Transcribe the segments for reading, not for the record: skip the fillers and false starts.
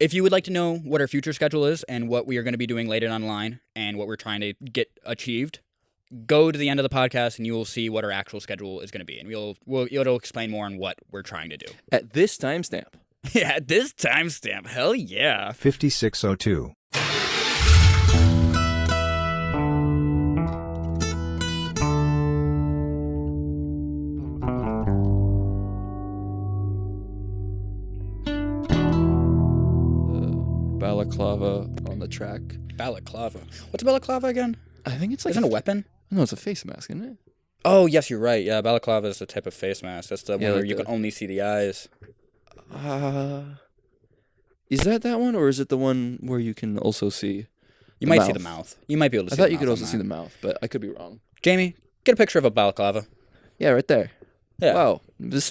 if you would like to know what our future schedule is and what we are going to be doing later online and what we're trying to get achieved, go to the end of the podcast and you will see what our actual schedule is going to be, and it'll explain more on what we're trying to do. At this timestamp. Yeah, at this timestamp. Hell yeah. 5602. Balaclava on the track. Balaclava. What's a balaclava again? I think it's like Isn't it a weapon? No, it's a face mask, isn't it? Oh, yes, you're right. Yeah, balaclava is a type of face mask. That's the one where like you can only see the eyes. Is that one, or is it the one where you can also see? You might see the mouth. You might be able to see the mouth. I thought you could also see the mouth, but I could be wrong. Jamie, get a picture of a balaclava. Yeah, right there. Yeah. Wow, this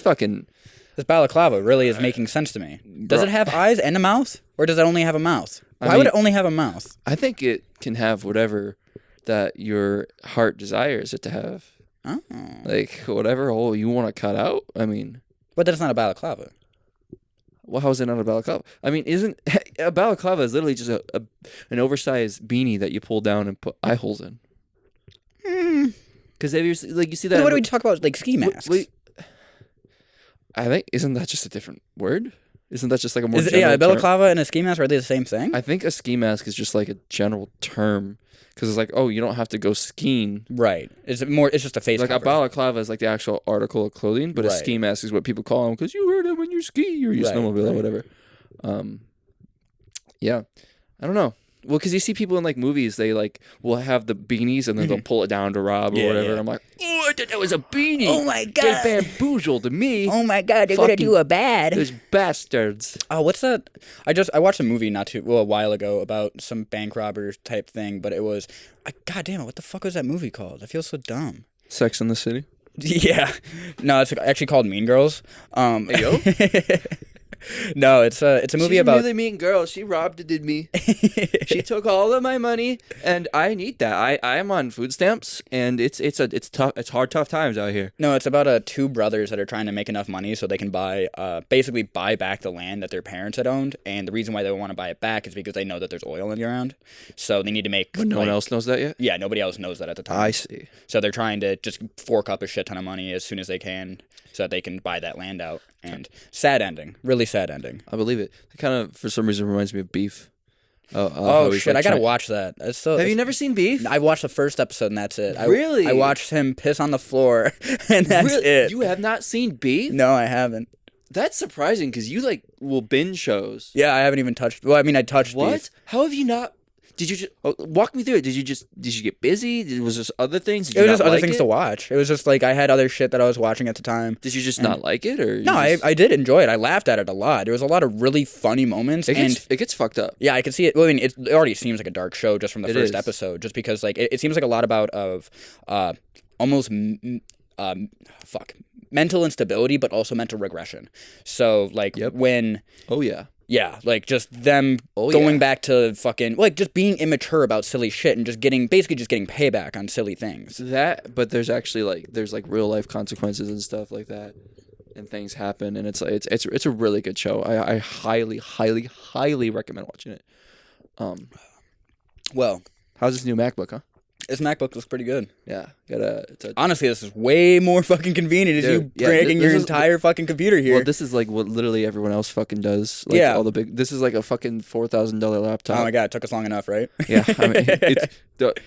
balaclava really is making sense to me. Does it have eyes and a mouth, or does it only have a mouth? Why would it only have a mouth? I think it can have whatever that your heart desires it to have. Oh. Like, whatever hole you want to cut out, I mean. But that's not a balaclava. Well, how is it not a balaclava? I mean, isn't a balaclava is literally just an oversized beanie that you pull down and put eye holes in. Because you see that. What do we talk about, like ski masks? I think, isn't that just a different word? Isn't that just like a more general a balaclava term? and a ski mask, are they the same thing? I think a ski mask is just like a general term. Because it's like, oh, you don't have to go skiing. Right. It's just a face cover. A balaclava is like the actual article of clothing, but a ski mask is what people call them because you wear them when you ski or you snowmobile or whatever. Yeah. I don't know. Well, because you see people in like movies, they like will have the beanies and then they'll pull it down to rob or whatever. Yeah. I'm like, oh, I thought that was a beanie. Oh my god, they bamboozled me. Oh my god, they're gonna do a bad. Those bastards. Oh, what's that? I watched a movie a while ago about some bank robbers type thing, but it was, god damn it, what the fuck was that movie called? I feel so dumb. Sex in the City. Yeah, no, it's actually called Mean Girls. Hey, yo. No, it's a movie about. She's a really mean girl. She robbed me. She took all of my money, and I need that. I am on food stamps, and it's tough. It's tough times out here. No, it's about two brothers that are trying to make enough money so they can basically buy back the land that their parents had owned, and the reason why they want to buy it back is because they know that there's oil in the ground, so they need to make. But no one else knows that yet. Yeah, nobody else knows that at the time. I see. So they're trying to just fork up a shit ton of money as soon as they can, so that they can buy that land out. And sad ending, really sad ending. I believe it. It kind of, for some reason, reminds me of Beef. Oh shit! I gotta watch that. Have you never seen Beef? I watched the first episode and that's it. Really? I watched him piss on the floor and that's it. You have not seen Beef? No, I haven't. That's surprising because you will binge shows. Yeah, I haven't even touched. Well, I mean, I touched. What? Beef. How have you not? Did you just walk me through it? Did you get busy? Was there other things? It was just other things to watch. It was just like I had other shit that I was watching at the time. Did you just not like it, or no? I did enjoy it. I laughed at it a lot. There was a lot of really funny moments. It gets fucked up. Yeah, I could see it. Well, I mean, it already seems like a dark show just from the first episode, just because like it seems like a lot of almost mental instability, but also mental regression. So like when Yeah, like just them going back to fucking like just being immature about silly shit and just getting payback on silly things. But there's actually there's real life consequences and stuff like that, and things happen, and it's a really good show. I highly, highly, highly recommend watching it. Well, how's this new MacBook, huh? This MacBook looks pretty good. Yeah, honestly, this is way more fucking convenient as you dragging your entire fucking computer here. Well, this is like what literally everyone else fucking does. All the big. This is like a fucking $4,000 laptop. Oh my god, it took us long enough, right? Yeah, I mean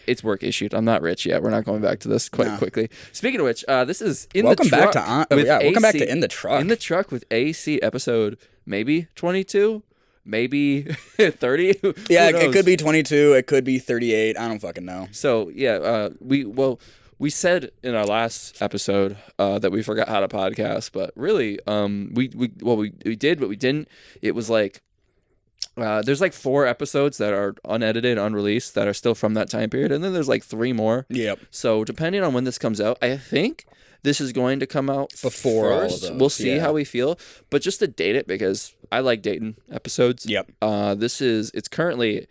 it's work issued. I'm not rich yet. We're not going back to this quite quickly. Speaking of which, this is welcome back to In the Truck. In the Truck with AC episode maybe 22. Maybe 30. Yeah, it could be 22. It could be 38. I don't fucking know. So yeah, we said in our last episode that we forgot how to podcast, but really, we did, but we didn't. It was there's 4 episodes that are unedited, unreleased that are still from that time period, and then there's 3 more. Yep. So depending on when this comes out, I think this is going to come out before all of first. those. We'll see how we feel, but just to date it because I like dating episodes. Yep. It's currently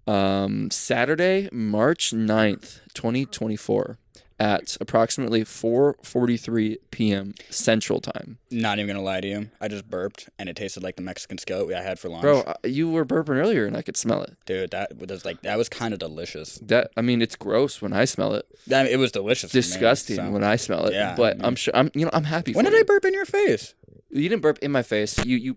Saturday, March 9th, 2024. at approximately 4:43 p.m. Central Time. Not even gonna lie to you, I just burped and it tasted like the Mexican skillet I had for lunch. Bro, you were burping earlier and I could smell it. Dude, that was kind of delicious. It's gross when I smell it. It was delicious. Disgusting for me, so. when I smell it. Yeah, but I'm sure I'm happy. When did I burp in your face? You didn't burp in my face. You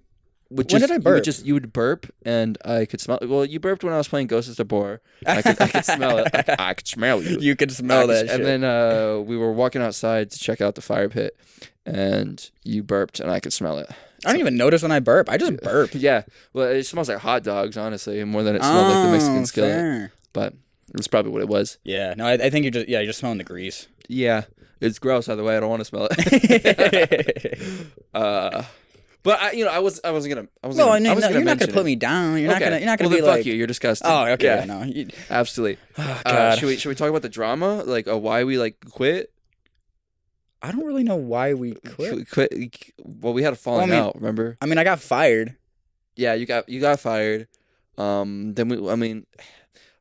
when did I burp? You would burp, and I could smell it. Well, you burped when I was playing Ghost of Tabor. I could smell it. I could smell you. You could smell that shit. And then we were walking outside to check out the fire pit, and you burped, and I could smell it. I don't even notice when I burp. I just burp. Yeah. Well, it smells like hot dogs, honestly, more than it smelled like the Mexican skillet. Fair. But it was probably what it was. Yeah. No, I think you're just smelling the grease. Yeah. It's gross either way. I don't want to smell it. But I wasn't gonna. You're not gonna put me down. You're not gonna well, be then like. Fuck you. You're disgusting. Oh, okay. Yeah. No. Absolutely. Oh, God. Should we talk about the drama? Like why we quit? I don't really know why we quit. Well, we had a falling out. Remember? I mean, I got fired. Yeah, you got fired. Then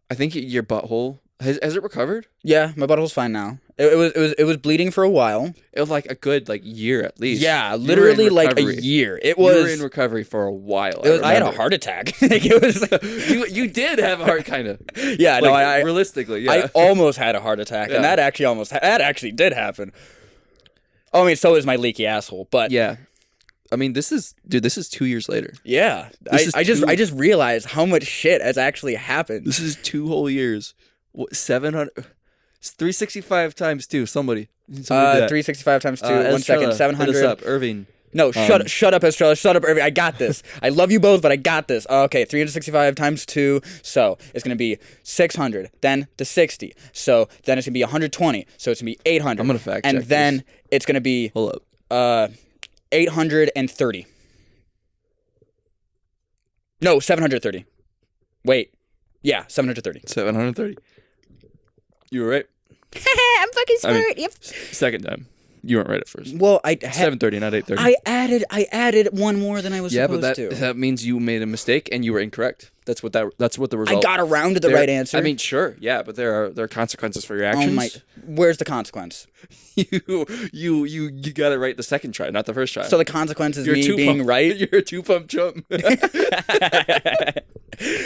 I think your butthole has it recovered? Yeah, my butthole's fine now. It was bleeding for a while. It was like a good year at least. Yeah, literally like a year. It was. You were in recovery for a while. I had a heart attack. It was. You did have a heart kind of. Yeah, no, I realistically, yeah. I almost had a heart attack, and that actually did happen. Oh, I mean, so is my leaky asshole, but yeah. I mean, this is 2 years later. Yeah, I just realized how much shit has actually happened. This is 2 whole years. 700, 365 times 2. Somebody 365 times 2. 1 second. 700. Hit us up, Irving. No, shut up, Estrella. Shut up, Irving. I got this. I love you both, but I got this. Okay, 365 times 2. So it's gonna be 600. Then the 60. So then it's gonna be 120. So it's gonna be 800. I'm gonna fact check. And then it's gonna be 830. No, 730. Wait. Yeah, 730. 730. You were right. I'm fucking smart. Yep. Second time. You weren't right at first. Well, 7:30, not 8:30. I added one more than I was supposed to. Yeah, but that means you made a mistake and you were incorrect. That's what the result. I got around to the right answer. I mean, sure, yeah, but there are consequences for your actions. Where's the consequence? You got it right the second try, not the first try. So the consequence is me being right. You're a 2-pump chump.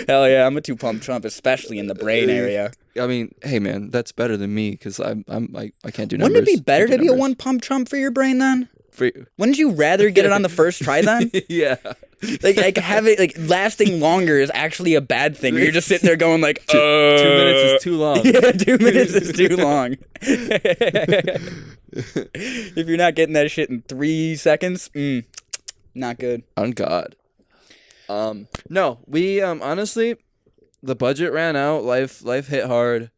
Hell yeah, I'm a 2-pump chump, especially in the brain area. I mean, hey man, that's better than me because I can't do numbers. Wouldn't it be better to be a 1-pump chump for your brain then? Wouldn't you rather get it on the first try then? Yeah. Like have it lasting longer is actually a bad thing. You're just sitting there going like, 2 minutes is too long. Yeah, 2 minutes is too long. If you're not getting that shit in 3 seconds, not good. On God. No, we honestly, the budget ran out. Life hit hard.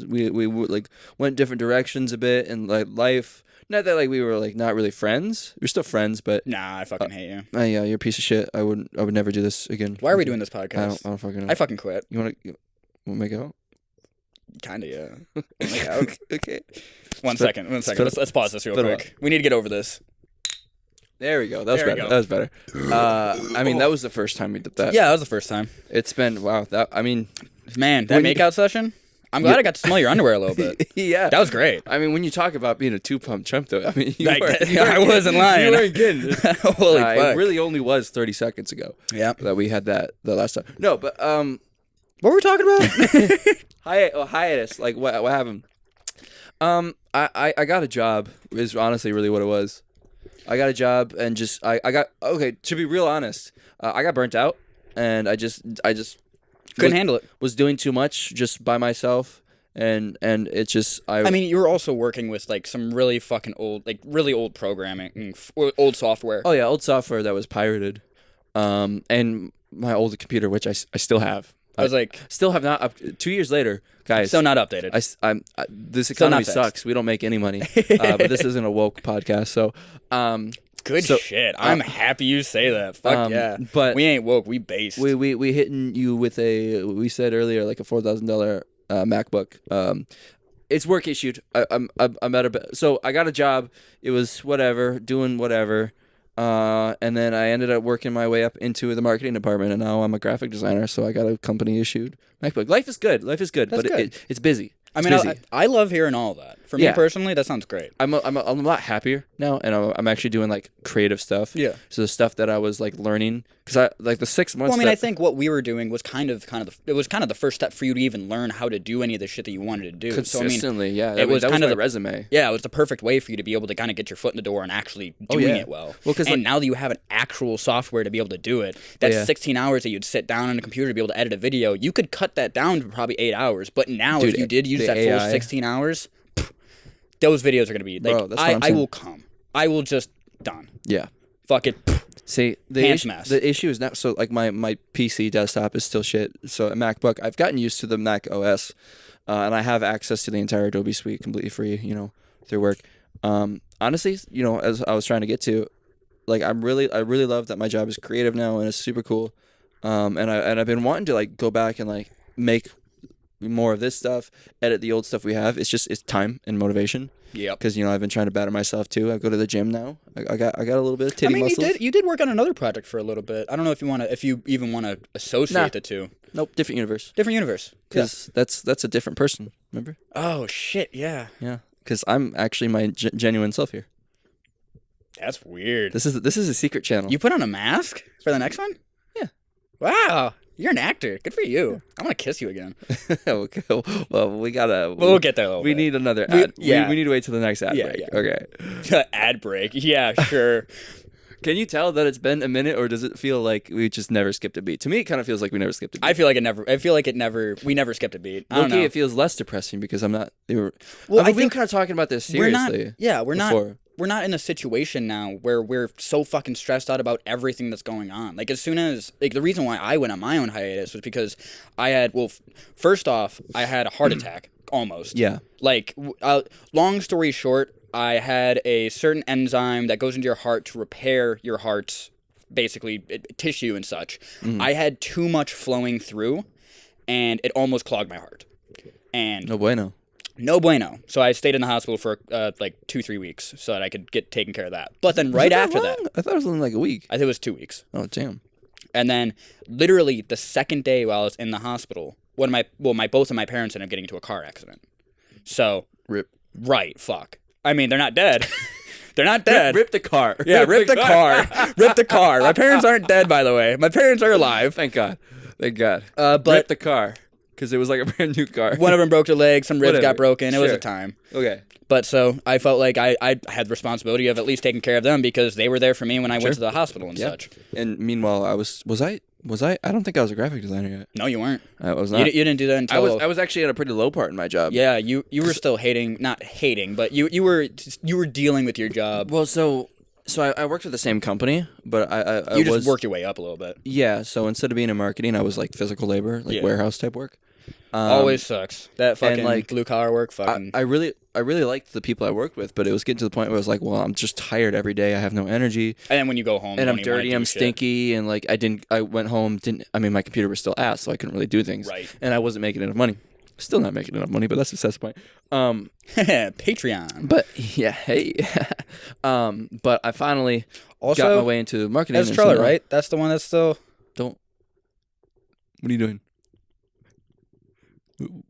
We went different directions a bit, and life. Not that we were not really friends. We're still friends, but nah, I fucking hate you. Yeah, you're a piece of shit. I would never do this again. Why are we doing this podcast? I don't fucking know. I fucking quit. You want to make out? Kinda, yeah. Make out. Okay. One second. Let's pause this real quick. We need to get over this. There we go. That was better. That was better. I mean, that was the first time we did that. Yeah, that was the first time. It's been man, that makeout session. I'm glad I got to smell your underwear a little bit. Yeah. That was great. I mean, when you talk about being a 2-pump chump, though, I mean, I wasn't lying. You weren't kidding. Holy fuck. It really only was 30 seconds ago. Yeah. That we had that the last time. No, but what were we talking about? Hiatus. Like what happened? I got a job. Is honestly really what it was. I got a job and just I got okay. To be real honest, I got burnt out and I just couldn't handle it. Was doing too much just by myself, and it just I mean, you were also working with some really fucking old, really old programming, old software. Oh yeah, old software that was pirated, and my old computer, which I still have. I was still have not 2 years later, guys. Still not updated. This economy sucks. We don't make any money, but this isn't a woke podcast, so. Good shit. I'm happy you say that. Fuck yeah. But we ain't woke. We based. We hitting you with we said earlier like a $4,000 MacBook. It's work issued. I'm at so I got a job. It was whatever, doing whatever. And then I ended up working my way up into the marketing department, and now I'm a graphic designer. So I got a company issued MacBook. Life is good. That's but good. It's busy. I mean, I love hearing all that. For me personally, that sounds great. I'm a lot happier now, and I'm actually doing like creative stuff. Yeah. So the stuff that I was like learning, because I like the 6 months. Well, I mean, I think what we were doing was kind of the first step for you to even learn how to do any of the shit that you wanted to do. Consistently, so, I mean, yeah. That was my resume. Yeah, it was the perfect way for you to be able to kind of get your foot in the door and actually doing it well. And now that you have an actual software to be able to do it, that's 16 hours that you'd sit down on a computer to be able to edit a video. You could cut that down to probably 8 hours. But now, if you did use that full 16 hours, those videos are going to be like, I will come. I will just done. Yeah. Fuck it. See, the issue is now, so like my PC desktop is still shit. So a MacBook, I've gotten used to the Mac OS, and I have access to the entire Adobe suite completely free, through work. Honestly, as I was trying to get to, like I really love that my job is creative now and it's super cool. And I've been wanting to like go back and like make more of this stuff, edit the old stuff we have. It's time and motivation. Yeah. Because I've been trying to better myself too. I go to the gym now. I got a little bit of titty muscles. You did work on another project for a little bit. I don't know if you even want to associate the two. Nope, different universe. Different universe. Because that's a different person. Remember? Oh shit! Yeah. Yeah. Because I'm actually my genuine self here. That's weird. This is a secret channel. You put on a mask for the next one? Yeah. Wow. You're an actor. Good for you. I want to kiss you again. Okay. Well, we gotta. We'll get there a little bit. We need another ad. We need to wait till the next ad break. Yeah. Okay. Ad break. Yeah, sure. Can you tell that it's been a minute, or does it feel like we just never skipped a beat? To me, it kind of feels like we never skipped a beat. I feel like we never skipped a beat. I don't know. It feels less depressing because I'm not. I think we were kind of talking about this seriously. We're not in a situation now where we're so fucking stressed out about everything that's going on. Like, as soon as, like, the reason why I went on my own hiatus was because I had, first off, I had a heart attack, almost. Yeah. Like, long story short, I had a certain enzyme that goes into your heart to repair your heart's, basically, tissue and such. Mm-hmm. I had too much flowing through, and it almost clogged my heart. And No bueno. So I stayed in the hospital for like 2-3 weeks so that I could get taken care of that. But then right after that, I thought it was only like a week. I think it was 2 weeks. Oh damn! And then literally the second day while I was in the hospital, both of my parents ended up getting into a car accident. So rip. Right. Fuck. I mean, they're not dead. They're not dead. Rip the car. Yeah, rip the car. Rip the car. My parents aren't dead, by the way. My parents are alive. Thank God. But rip the car. Because it was like a brand new car. One of them broke their leg. Some ribs got broken. It was a time. Okay. But so I felt like I had the responsibility of at least taking care of them because they were there for me when I went to the hospital and such. And meanwhile, was I? I don't think I was a graphic designer yet. No, you weren't. I was not. You didn't do that until... I was actually at a pretty low part in my job. Yeah, you were still not hating, but you were dealing with your job. Well, so I worked with the same company, but I You just worked your way up a little bit. Yeah, so instead of being in marketing, I was like physical labor, like warehouse type work. Always sucks. That fucking like, blue collar work. Fucking. I really liked the people I worked with, but it was getting to the point where I was like, well, I'm just tired every day. I have no energy. And then when you go home, and I'm dirty, I'm stinky, and like I went home. My computer was still ass, so I couldn't really do things. Right. And I wasn't making enough money. Still not making enough money, but that's the point. Patreon. But yeah, hey. But I finally also got my way into marketing. That's Trello, right? That's the one that's still. Don't. What are you doing?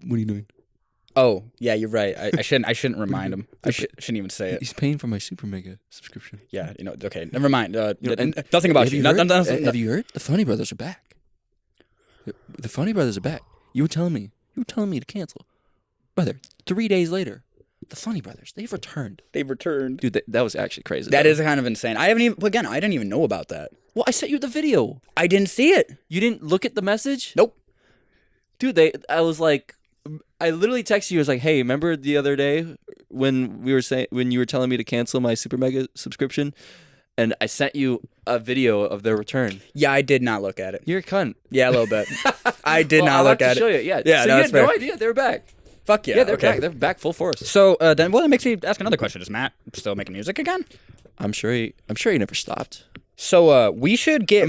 What are you doing? Oh, yeah, you're right. I shouldn't remind him. I shouldn't even say it. He's paying for my Super Mega subscription. Yeah, okay, never mind. Nothing about you. Have you heard? The Funny Brothers are back. The Funny Brothers are back. You were telling me to cancel. Brother, 3 days later, the Funny Brothers, they've returned. Dude, that was actually crazy. That is kind of insane. I didn't even know about that. Well, I sent you the video. I didn't see it. You didn't look at the message? Nope. Dude, I literally texted you. I was like, "Hey, remember the other day when you were telling me to cancel my Super Mega subscription?" And I sent you a video of their return. Yeah, I did not look at it. You're a cunt. Yeah, a little bit. I did not look at it. I'll have to show you. Yeah. Yeah. So you had no idea they were back. Fuck yeah. Yeah, they're back. They're back full force. So then, that makes me ask another question. Is Matt still making music again? I'm sure he never stopped. So we should get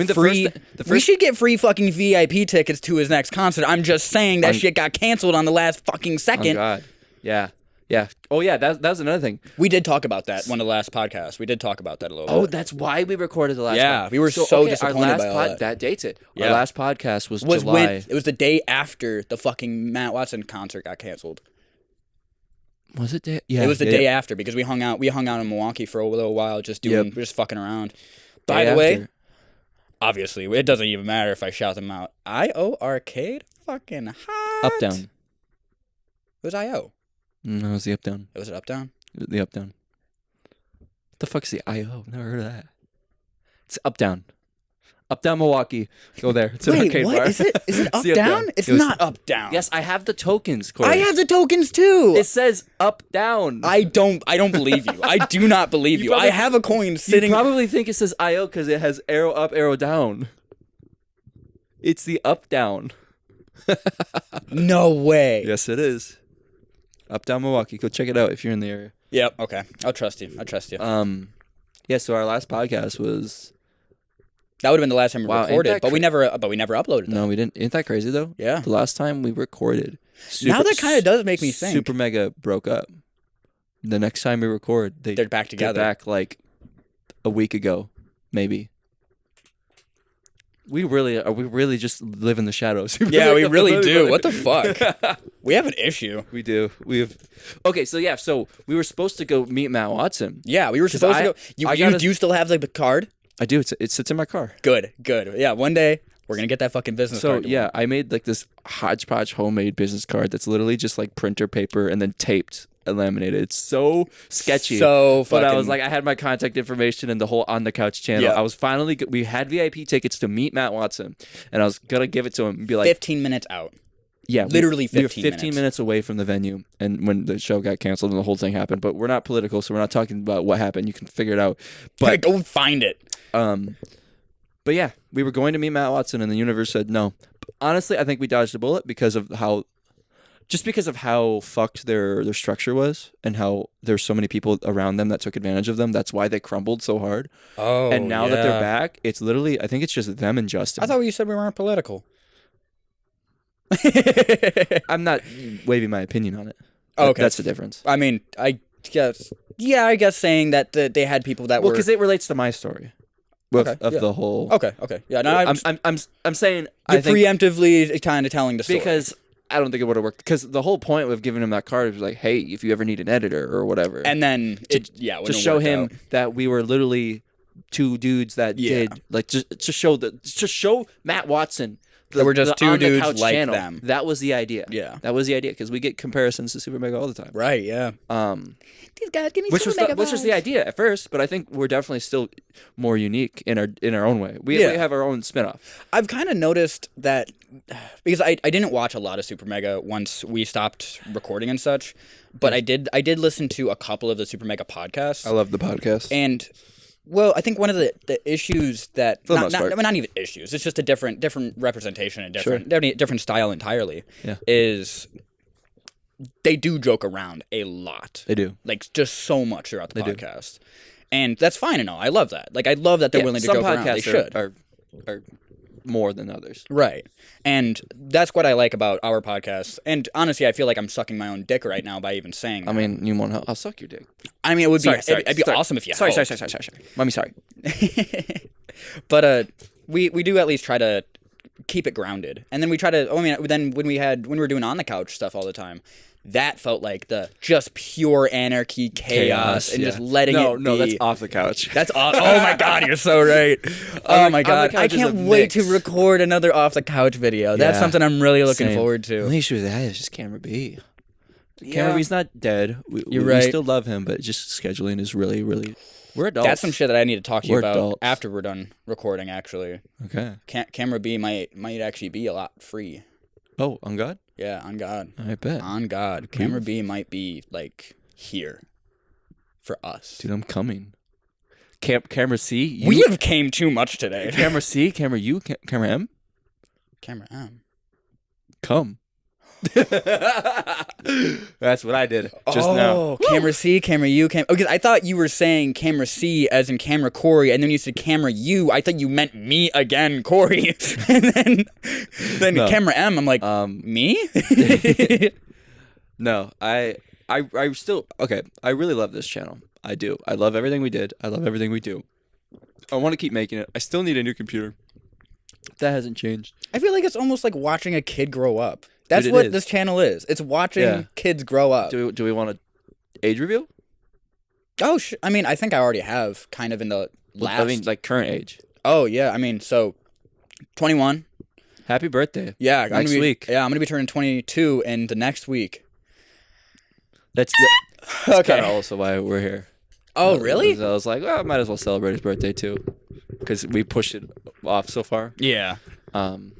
we should get free fucking VIP tickets to his next concert. I'm just saying that shit got canceled on the last fucking second. Oh God. Yeah. Yeah. Oh yeah, that was another thing. We did talk about that one of the last podcasts. We did talk about that a little bit. Oh, that's why we recorded the last Yeah, we were so disappointed by all that. That dates it. Yeah. Our last podcast was July. It was the day after the fucking Matt Watson concert got canceled. Was it day? Yeah, it was the day after because we hung out. We hung out in Milwaukee for a little while, just just fucking around. By the way, obviously, it doesn't even matter if I shout them out. IO Arcade, fucking hot. Up down. It was IO. No, it was the up down. It was it up down. The up down. What the fuck's the IO? Never heard of that. It's up down. Up down Milwaukee. Go there. It's an arcade what? bar. Is it up down? It's not up down. Yes, I have the tokens, Corey. I have the tokens too. It says up down. I don't believe you. I do not believe you. I have a coin sitting. You probably think it says IO because it has arrow up, arrow down. It's the up down. No way. Yes, it is. Up down Milwaukee. Go check it out if you're in the area. Yep. Okay. I'll trust you. Yeah. So our last podcast was. That would have been the last time we recorded, but we never uploaded that. No, we didn't. Isn't that crazy though? Yeah. The last time we recorded. Now that kind of does make me think. Super Mega broke up. The next time we record, they're back together. They're back like a week ago, maybe. We really just live in the shadows. Yeah, we really do. What the fuck? We have an issue. We do. Okay, so we were supposed to go meet Matt Watson. Yeah, we were supposed to go. You still have like the card? I do. It sits in my car. Good. Yeah, one day we're gonna get that fucking business card. So yeah, I made like this hodgepodge homemade business card that's literally just like printer paper and then taped and laminated. It's so sketchy. But I was like, I had my contact information and the whole On the Couch channel. Yeah. I was finally. We had VIP tickets to meet Matt Watson, and I was gonna give it to him and be like, 15 minutes out. Yeah, literally 15 minutes. We were 15 minutes away from the venue, and when the show got canceled and the whole thing happened. But we're not political, so we're not talking about what happened. You can figure it out. But go find it. But yeah, we were going to meet Matt Watson, and the universe said no. Honestly, I think we dodged a bullet because of how fucked their structure was, and how there's so many people around them that took advantage of them. That's why they crumbled so hard. Oh, and now that they're back, it's literally, I think it's just them and Justin. I thought you said we weren't political. I'm not waving my opinion on it. Okay, that's the difference. I mean, I guess saying that they had people that were because it relates to my story. The whole. Okay. Yeah. No, I'm saying you're preemptively kind of telling the story because I don't think it would have worked. Because the whole point of giving him that card was like, hey, if you ever need an editor or whatever, and then to show him that we were literally two dudes that did like just to show Matt Watson. There were just two dudes like channel. Them. That was the idea. Yeah. That was the idea because we get comparisons to Super Mega all the time. Right, yeah. These guys give me which was the idea at first, but I think we're definitely still more unique in our own way. We have our own spinoff. I've kind of noticed that because I didn't watch a lot of Super Mega once we stopped recording and such, but I did listen to a couple of the Super Mega podcasts. I love the podcast. And well, I think one of the issues that not even issues, it's just a different representation and different style entirely. Yeah. Is they do joke around a lot. They do, like just so much throughout the podcast, and that's fine and all. I love that. Like I love that they're willing to joke around. They should are more than others, right? And that's what I like about our podcast. And honestly, I feel like I'm sucking my own dick right now by even saying that. I mean, you want to? I'll suck your dick. I mean, it would be it'd be awesome if you. Sorry. Mommy, sorry. But we do at least try to keep it grounded, and then we try to. I mean, then when we were doing On the Couch stuff all the time, that felt like the just pure anarchy, chaos, and just letting it be. No, that's Off the Couch. That's oh my god, you're so right. Oh my god, I can't wait to record another Off the Couch video. That's something I'm really looking forward to. The only issue with that is just Camera B. Camera B's not dead. You're right. We still love him, but just scheduling is really, really. We're adults. That's some shit that I need to talk to you about after we're done recording. Actually, okay. Camera B might actually be a lot free. Oh, on God? Yeah, on God. I bet. On God. Camera B might be, like, here for us. Dude, I'm coming. Camera C? You? We have came too much today. Camera C? Camera U? Camera M? Camera M. Come. That's what I did just now. Oh, Camera C, Camera U, because I thought you were saying Camera C as in Camera Corey, and then you said Camera U. I thought you meant me again, Corey. And then no. Camera M, I'm like, me? No, I still, okay, I really love this channel. I do. I love everything we did. I love everything we do. I want to keep making it. I still need a new computer. That hasn't changed. I feel like it's almost like watching a kid grow up. That's what this channel is. It's watching kids grow up. Do we want to age reveal? Oh, I mean, I think I already have kind of in the last. I mean, like current age. Oh yeah, I mean, so 21. Happy birthday! Yeah, next week. Yeah, I'm gonna be turning 22 in the next week. That's okay. Kind of also why we're here. Oh really? I was like, well, I might as well celebrate his birthday too, because we pushed it off so far. Yeah. No,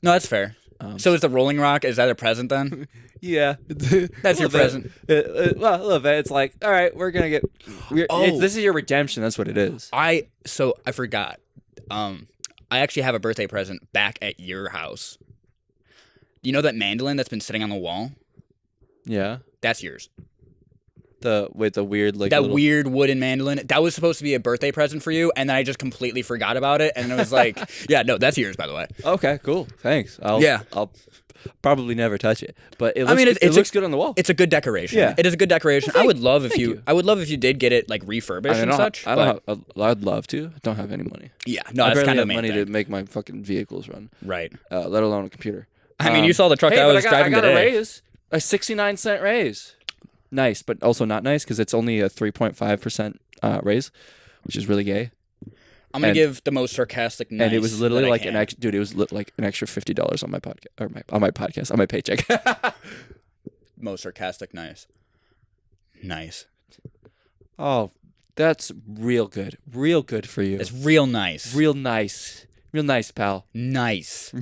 that's fair. So is the Rolling Rock? Is that a present then? Yeah, that's your present. Well, a little bit. It's like, all right, we're gonna get. This is your redemption. That's what it is. I forgot. I actually have a birthday present back at your house. You know that mandolin that's been sitting on the wall? Yeah, that's yours. The weird weird wooden mandolin that was supposed to be a birthday present for you, and then I just completely forgot about it, and it was like, yeah, no, that's yours, by the way. Okay, cool, thanks. I'll probably never touch it, but it looks good on the wall. It's a good decoration. Yeah, it is a good decoration. Well, I would love if you did get it like refurbished and such. I'd love to. I don't have any money. Yeah, no, that's kind of the main money thing. to make my fucking vehicles run. Right. Let alone a computer. I mean, you saw the truck I was driving today. I got a raise, a 69-cent raise. Nice, but also not nice because it's only a 3.5% raise, which is really gay. I'm gonna give the most sarcastic nice. And it was literally like an extra, dude. It was like an extra $50 on my podcast, or on my paycheck. Most sarcastic nice. Nice. Oh, that's real good. Real good for you. It's real nice. Real nice. Real nice, pal. Nice.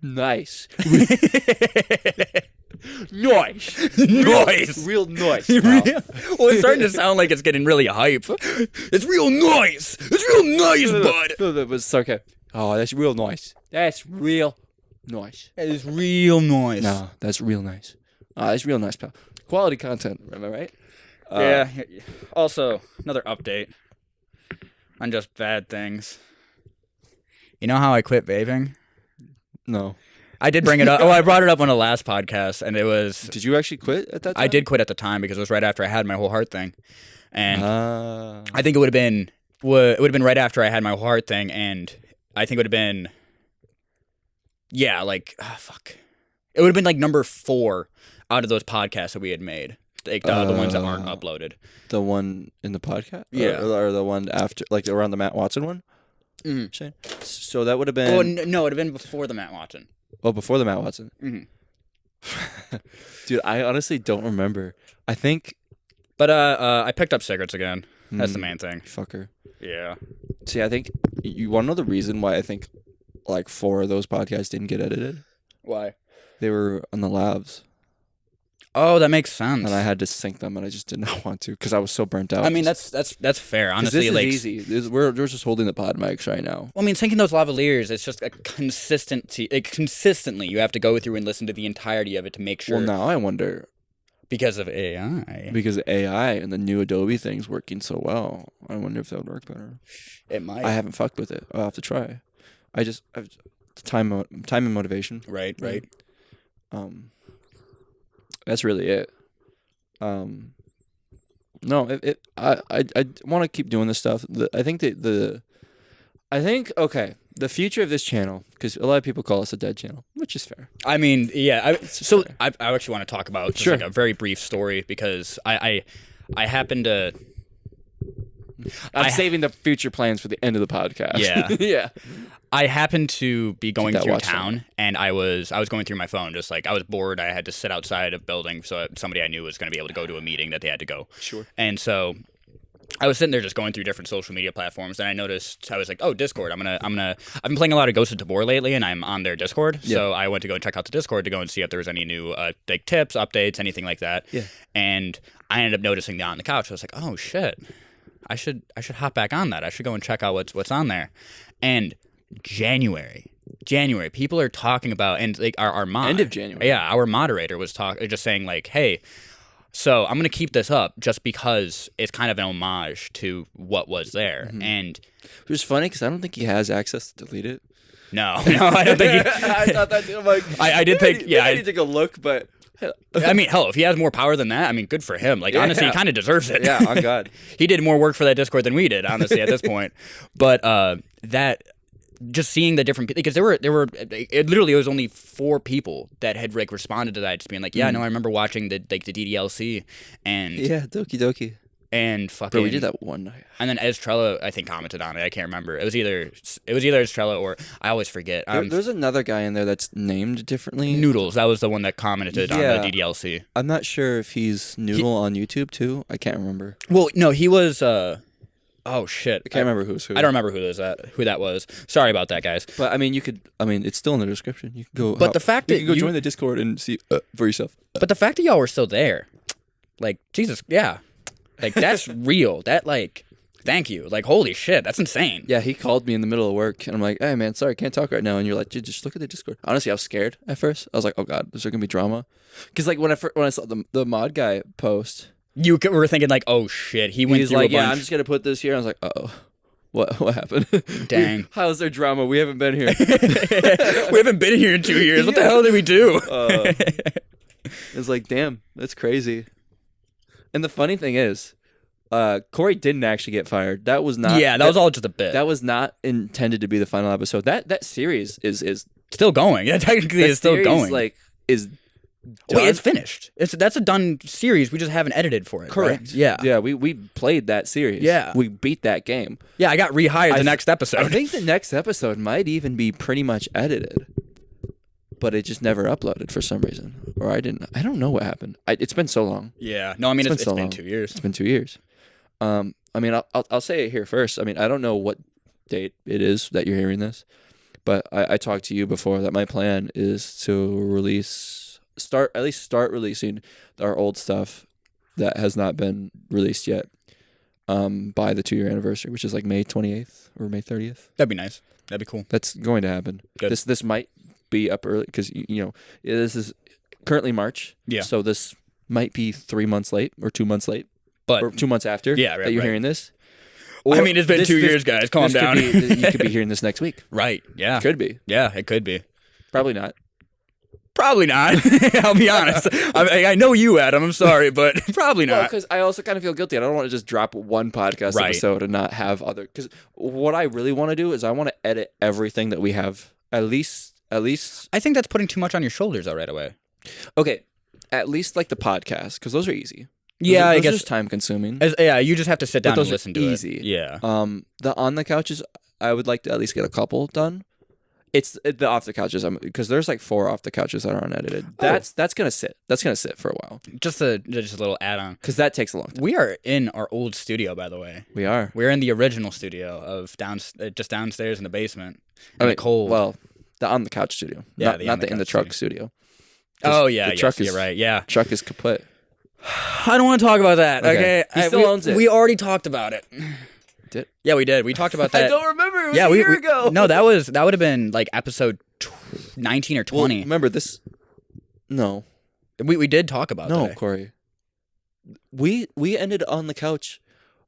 Nice. Nice. Nice. Real nice. Pal. Well, it's starting to sound like it's getting really hype. It's real nice. It's real nice, bud. No, that was okay. Oh, that's real nice. That's real nice. That is real nice. No, that's real nice. That's real nice, pal. Quality content, am I right? Yeah. Also, another update on just bad things. You know how I quit vaping? No. I did bring it up. I brought it up on the last podcast, and it was... Did you actually quit at that time? I did quit at the time because it was right after I had my whole heart thing. And I think it would have been right after I had my whole heart thing, and I think it would have been... Yeah, like... fuck. It would have been like number 4 out of those podcasts that we had made. Like the ones that aren't uploaded. The one in the podcast? Yeah. Or the one after, like around the Matt Watson one? Mm-hmm. So that would have been... Oh, no, it would have been before the Matt Watson. Oh, before the Matt Watson. Mm-hmm. Dude, I honestly don't remember. I think... But I picked up cigarettes again. That's the main thing. Fucker. Yeah. See, I think... You want to know the reason why I think like 4 of those podcasts didn't get edited? Why? They were on the labs. Oh, that makes sense. And I had to sync them, and I just did not want to because I was so burnt out. I mean, that's fair. Honestly, this is easy. We're just holding the pod mics right now. Well, I mean, syncing those lavaliers, it's just a consistency. Consistently, you have to go through and listen to the entirety of it to make sure. Well, now I wonder. Because of AI. Because of AI and the new Adobe thing's working so well. I wonder if that would work better. It might. I haven't fucked with it. I'll have to try. I've time and motivation. Right. That's really it. No, I want to keep doing this stuff. I think the okay, the future of this channel, because a lot of people call us a dead channel, which is fair. I mean, yeah. I actually want to talk about just like a very brief story because I happen to. I'm saving the future plans for the end of the podcast. Yeah. Yeah. I happened to be going through town, and I was going through my phone, just like I was bored. I had to sit outside a building, so somebody I knew was going to be able to go to a meeting that they had to go. Sure. And so I was sitting there just going through different social media platforms, and I noticed I was like, oh, Discord. I've been playing a lot of Ghost of Tabor lately, and I'm on their Discord. Yeah. So I went to go and check out the Discord to go and see if there was any new like tips, updates, anything like that. Yeah. And I ended up noticing that on the couch. I was like, oh shit, I should hop back on that. I should go and check out what's on there. And January, people are talking about, and like our mod, end of January. Yeah, our moderator was just saying like, hey, so I'm gonna keep this up just because it's kind of an homage to what was there. Mm-hmm. And it was funny because I don't think he has access to delete it. No, I don't think. I thought that too. I'm like, I did think, yeah, I need to take a look, but. I mean, hell, if he has more power than that, I mean, good for him. Like, honestly, he kind of deserves it. Yeah, on God. He did more work for that Discord than we did, honestly, at this point. But just seeing the different because there were it literally was only 4 people that had like responded to that, just being like, yeah, no, I remember watching the DDLC and Doki Doki. And fucking. Bro, we did that one night. And then Estrella, I think, commented on it. I can't remember. It was either Estrella or I always forget. There's another guy in there that's named differently. Noodles. That was the one that commented on the DDLC. I'm not sure if he's Noodle on YouTube too. I can't remember. Well, no, he was. Oh shit! I can't remember who's who. I don't remember who that was. Sorry about that, guys. But I mean, you could. I mean, it's still in the description. You can go. But the fact that you can go join the Discord and see for yourself. But the fact that y'all were still there, like Jesus, yeah. Like, that's real. That, like, thank you. Like, holy shit, that's insane. Yeah, he called me in the middle of work, and I'm like, hey, man, sorry, can't talk right now. And you're like, dude, just look at the Discord. Honestly, I was scared at first. I was like, oh, God, is there going to be drama? Because, like, when I saw the mod guy post. You were thinking, like, oh, shit, he went through like, a bunch. Yeah, I'm just going to put this here. I was like, uh-oh. What happened? Dang. How's there drama? We haven't been here. We haven't been here in 2 years. What the hell did we do? It's like, damn, that's crazy. And the funny thing is, Corey didn't actually get fired. That was not. Yeah, that was all just a bit. That was not intended to be the final episode. That series is still going. Yeah, technically, it's still going. Like is. Wait, it's finished. That's a done series. We just haven't edited for it. Correct. Right? Yeah. Yeah. We played that series. Yeah. We beat that game. Yeah, I got rehired the next episode. I think the next episode might even be pretty much edited, but it just never uploaded for some reason, or I didn't. I don't know what happened. It's been so long. Yeah. No, I mean it's been 2 years. It's been 2 years. I mean, I'll say it here first. I mean, I don't know what date it is that you're hearing this, but I talked to you before that my plan is to start releasing our old stuff that has not been released yet by the 2-year anniversary, which is like May 28th or May 30th. That'd be nice. That'd be cool. That's going to happen. Good. This might be up early because, this is currently March. Yeah. So this might be 3 months late or 2 months late. But or 2 months after that you're hearing this. Or I mean, it's been 2 years, guys. Calm down. You could be hearing this next week. Right. Yeah. Could be. Yeah, it could be. Probably not. Probably not. I'll be honest. I know you, Adam. I'm sorry, but probably not. Well, because I also kind of feel guilty. I don't want to just drop one podcast episode and not have other. Because what I really want to do is I want to edit everything that we have. At least. I think that's putting too much on your shoulders right away. Okay. At least like the podcast, because those are easy. Yeah, I guess it's time consuming. You just have to sit down and listen to easy. it. Yeah. The on the couches, I would like to at least get a couple done. It's the off the couches, because there's like 4 off the couches that are unedited. That's gonna sit. That's gonna sit for a while. Just a little add on, because that takes a long time. We are in our old studio, by the way. We are. We're in the original studio of just downstairs in the basement. The cold. Well, the on the couch studio. Yeah, not the in the truck studio. Oh yeah, you're right. Yeah, truck is kaput. I don't want to talk about that. Okay, he still owns it. We already talked about it. Did? Yeah, we did. We talked about that. I don't remember. It was a year ago. No, that would have been like episode 19 or 20. Well, remember this? No, we did talk about that. No, Corey. We ended on the couch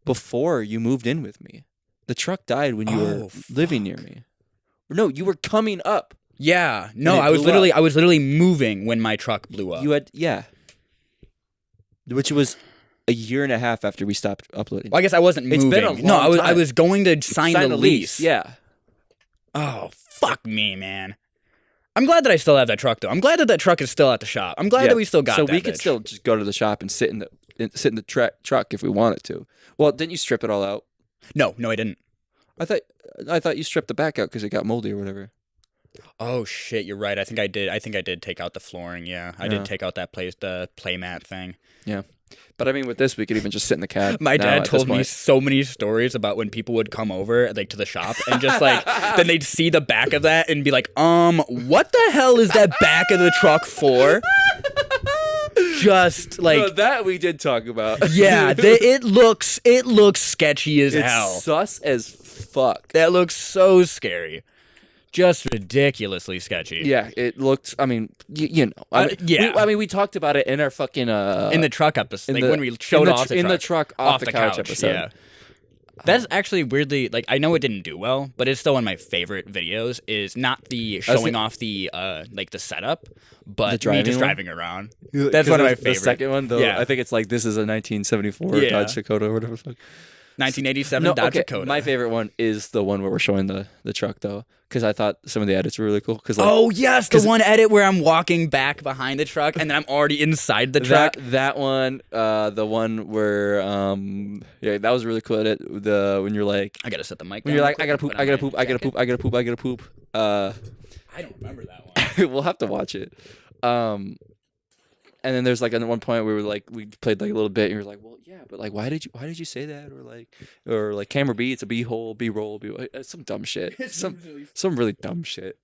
before you moved in with me. The truck died when you were living near me. No, you were coming up. Yeah. No, I was literally moving when my truck blew up. You had which was a year and a half after we stopped uploading. Well, I guess I wasn't moving. It's been a long time. I was going to sign the lease. Yeah. Oh, fuck me, man. I'm glad that I still have that truck, though. I'm glad that truck is still at the shop. I'm glad that we still got that. So we could still just go to the shop and sit in the truck if we wanted to. Well, didn't you strip it all out? No, I didn't. I thought you stripped the back out because it got moldy or whatever. Oh shit, you're right. I think I did take out the flooring. Yeah, I did take out the playmat thing. Yeah. But I mean, with this, we could even just sit in the cab. My dad told me so many stories about when people would come over, like, to the shop, and just like then they'd see the back of that and be like, what the hell is that back of the truck for? Just like, no, that we did talk about. Yeah, it looks sketchy as hell. It's sus as fuck. That looks so scary. Just ridiculously sketchy. Yeah, it looked. I mean, you know. We talked about it in our fucking in the truck episode, when we showed off the truck off the couch episode. Yeah. That's actually weirdly, like, I know it didn't do well, but it's still one of my favorite videos. Is not the showing off the like the setup, but me just driving around. That's one of my favorites. The second one, though, I think it's like, this is a 1974 Dodge Dakota or whatever the fuck. 1987 Dodge Dakota. My favorite one is the one where we're showing the truck though, because I thought some of the edits were really cool. Oh yes, the one edit where I'm walking back behind the truck and then I'm already inside the truck. That one, the one where that was a really cool edit. When you're like, I gotta set the mic. When you're like, I gotta poop. I gotta poop. I don't remember that one. We'll have to watch it. And then there's like at one point where we played like a little bit and you're like, well, yeah, but like why did you say that? Or like camera B, it's a B hole, B roll, some dumb shit. some really dumb shit.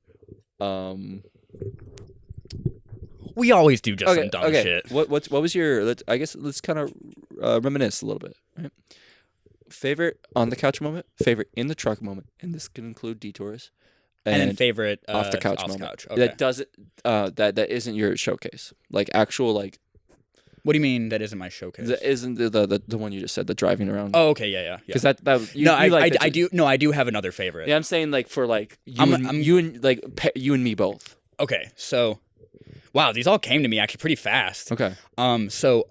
We always do just some dumb shit. What was your let's kind of reminisce a little bit, right? Favorite on the couch moment, favorite in the truck moment, and this can include detours. And then favorite off the couch moment. Couch. Okay. That doesn't that isn't your showcase. Like actual like. What do you mean that isn't my showcase? That isn't the one you just said, the driving around. Oh, okay, yeah. Because that I do have another favorite. Yeah, I'm saying like for like you and me both. Okay, so wow, these all came to me actually pretty fast. Okay. So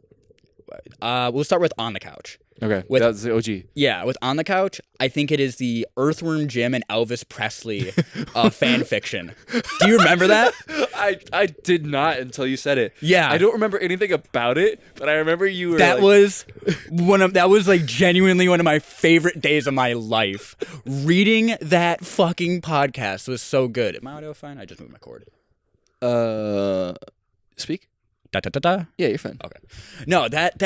we'll start with On the Couch. Okay, that's the OG. Yeah, with On the Couch, I think it is the Earthworm Jim and Elvis Presley fan fiction. Do you remember that? I did not until you said it. Yeah. I don't remember anything about it, but I remember you were that was like genuinely one of my favorite days of my life. Reading that fucking podcast was so good. Am my audio fine? I just moved my cord. Speak? Da. Yeah, you're fine. Okay. No, that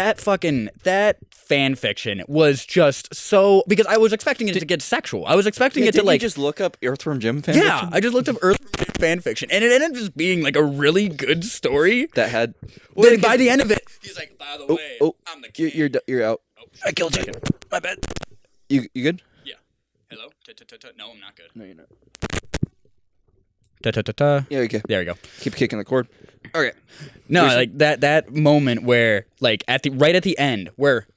fan fiction was just so, because I was expecting it to get sexual. I was expecting it to like. Did you just look up Earthworm Jim fan fiction? Yeah, I just looked up Earthworm Jim fan fiction, and it ended up just being like a really good story. That had. Then by the end of it, he's like, by the way, I'm the king. You're out. Oh, I killed you. My bad. You good? Yeah. Hello? No, I'm not good. No, you're not. Yeah, okay. There we go. Keep kicking the cord. Okay. No, like that moment where like right at the end where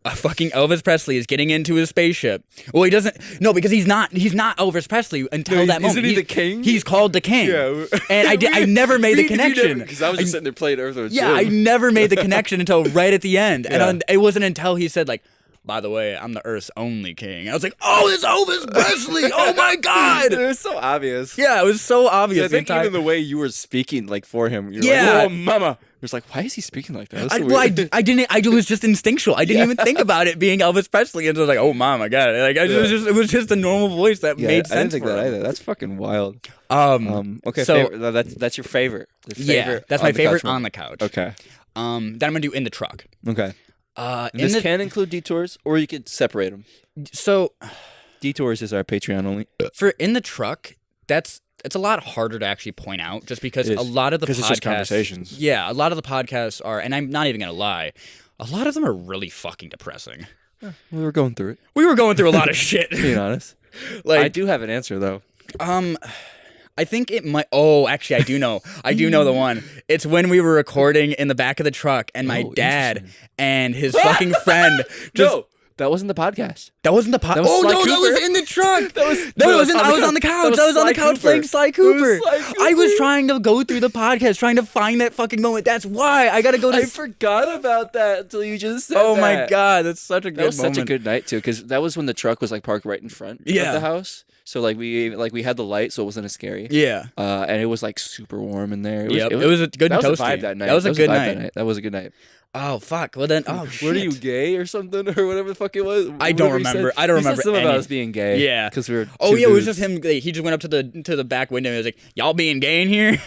fucking Elvis Presley is getting into his spaceship. Well, he doesn't. No, because he's not Elvis Presley until that moment. Isn't he the king? He's called the king. Yeah. And I never made the connection. Because I was just sitting there playing Earthworm Jim. Yeah, I never made the connection until right at the end. Yeah. And it wasn't until he said like, by the way, I'm the Earth's only king. I was like, oh, it's Elvis Presley. Oh my God. It was so obvious. Yeah, it was so obvious. I think even the way you were speaking like for him, you're like, oh mama. It was like, why is he speaking like that? I didn't. I was just instinctual. I didn't even think about it being Elvis Presley, and it was like, oh, mom, I got it. Like, it was just a normal voice that made sense. I didn't think for that him. either. That's fucking wild. Okay, so that's your favorite. That's my favorite on the couch. Okay. Then I'm gonna do In the Truck. Okay. This can include detours, or you could separate them. So, detours is our Patreon only. For In the Truck, it's a lot harder to actually point out, just because a lot of the podcasts, it's just conversations. Yeah, a lot of the podcasts are, and I'm not even gonna lie, a lot of them are really fucking depressing. Yeah, we were going through it. We were going through a lot of shit. Being honest, like I do have an answer though. I think it might. Oh, actually, I do know. I do know the one. It's when we were recording in the back of the truck, and my dad and his fucking friend just. No, that wasn't the podcast. That wasn't the podcast. Oh no, that was in the truck. I was on the couch. I was on the couch playing Sly Cooper. I was trying to go through the podcast, trying to find that fucking moment. That's why I gotta go. I forgot about that until you just said that. Oh my God, that's such a good moment. That was such a good night too, because that was when the truck was like parked right in front of the house. So like we had the light, so it wasn't as scary. Yeah. And it was like super warm in there. It was a good and toasty. That was a vibe that night. That was a good night. That was a good night. Oh fuck! Well then, shit. Were you gay or something or whatever the fuck it was? I don't remember. I don't remember. Something about us being gay. Yeah, because we were. Oh yeah, it was just him. He just went up to the back window and was like, "Y'all being gay in here?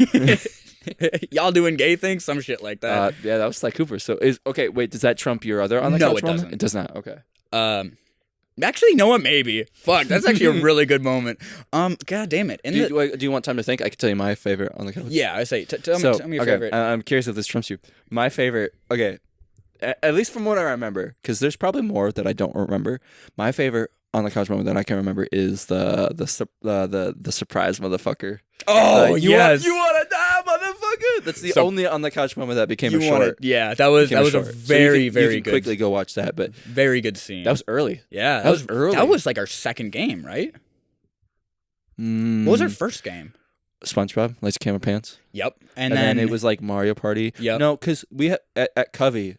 Y'all doing gay things? Some shit like that." Yeah, that was Sly Cooper. So okay. Wait, does that trump your other on the couch moment? Doesn't. It does not. Okay. Actually, no, what? Maybe. Fuck, that's actually a really good moment. God damn it. Do you want time to think? I can tell you my favorite on the couch. Yeah, I say. Tell me your favorite. I'm curious if this trumps you. My favorite. Okay. At least from what I remember, because there's probably more that I don't remember. My favorite on the couch moment that I can remember is the surprise motherfucker. Oh yes, you want to die, motherfucker. That's the only on the couch moment that became a short. Yeah, that was a very very good. Quickly go watch that, but very good scene. That was early. Yeah, that was early. That was like our second game, right? What was our first game? SpongeBob, Lights, Camera, Pants. Yep, and then it was like Mario Party. Yep. No, because we at Covey.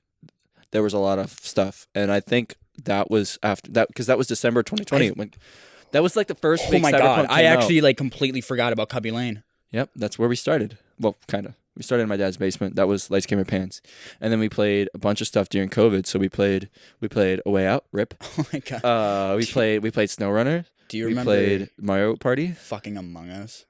There was a lot of stuff, and I think that was after that because that was December 2020. That was like the first big Oh my Cyberpunk god, I came actually out. like completely forgot about Cubby Lane. Yep, that's where we started. Well, kind of. We started in my dad's basement. That was Lights, Camera, Pants. And then we played a bunch of stuff during COVID. So we played A Way Out, RIP. Oh my god. We played SnowRunner. Do you remember? We played Mario Party. Fucking Among Us.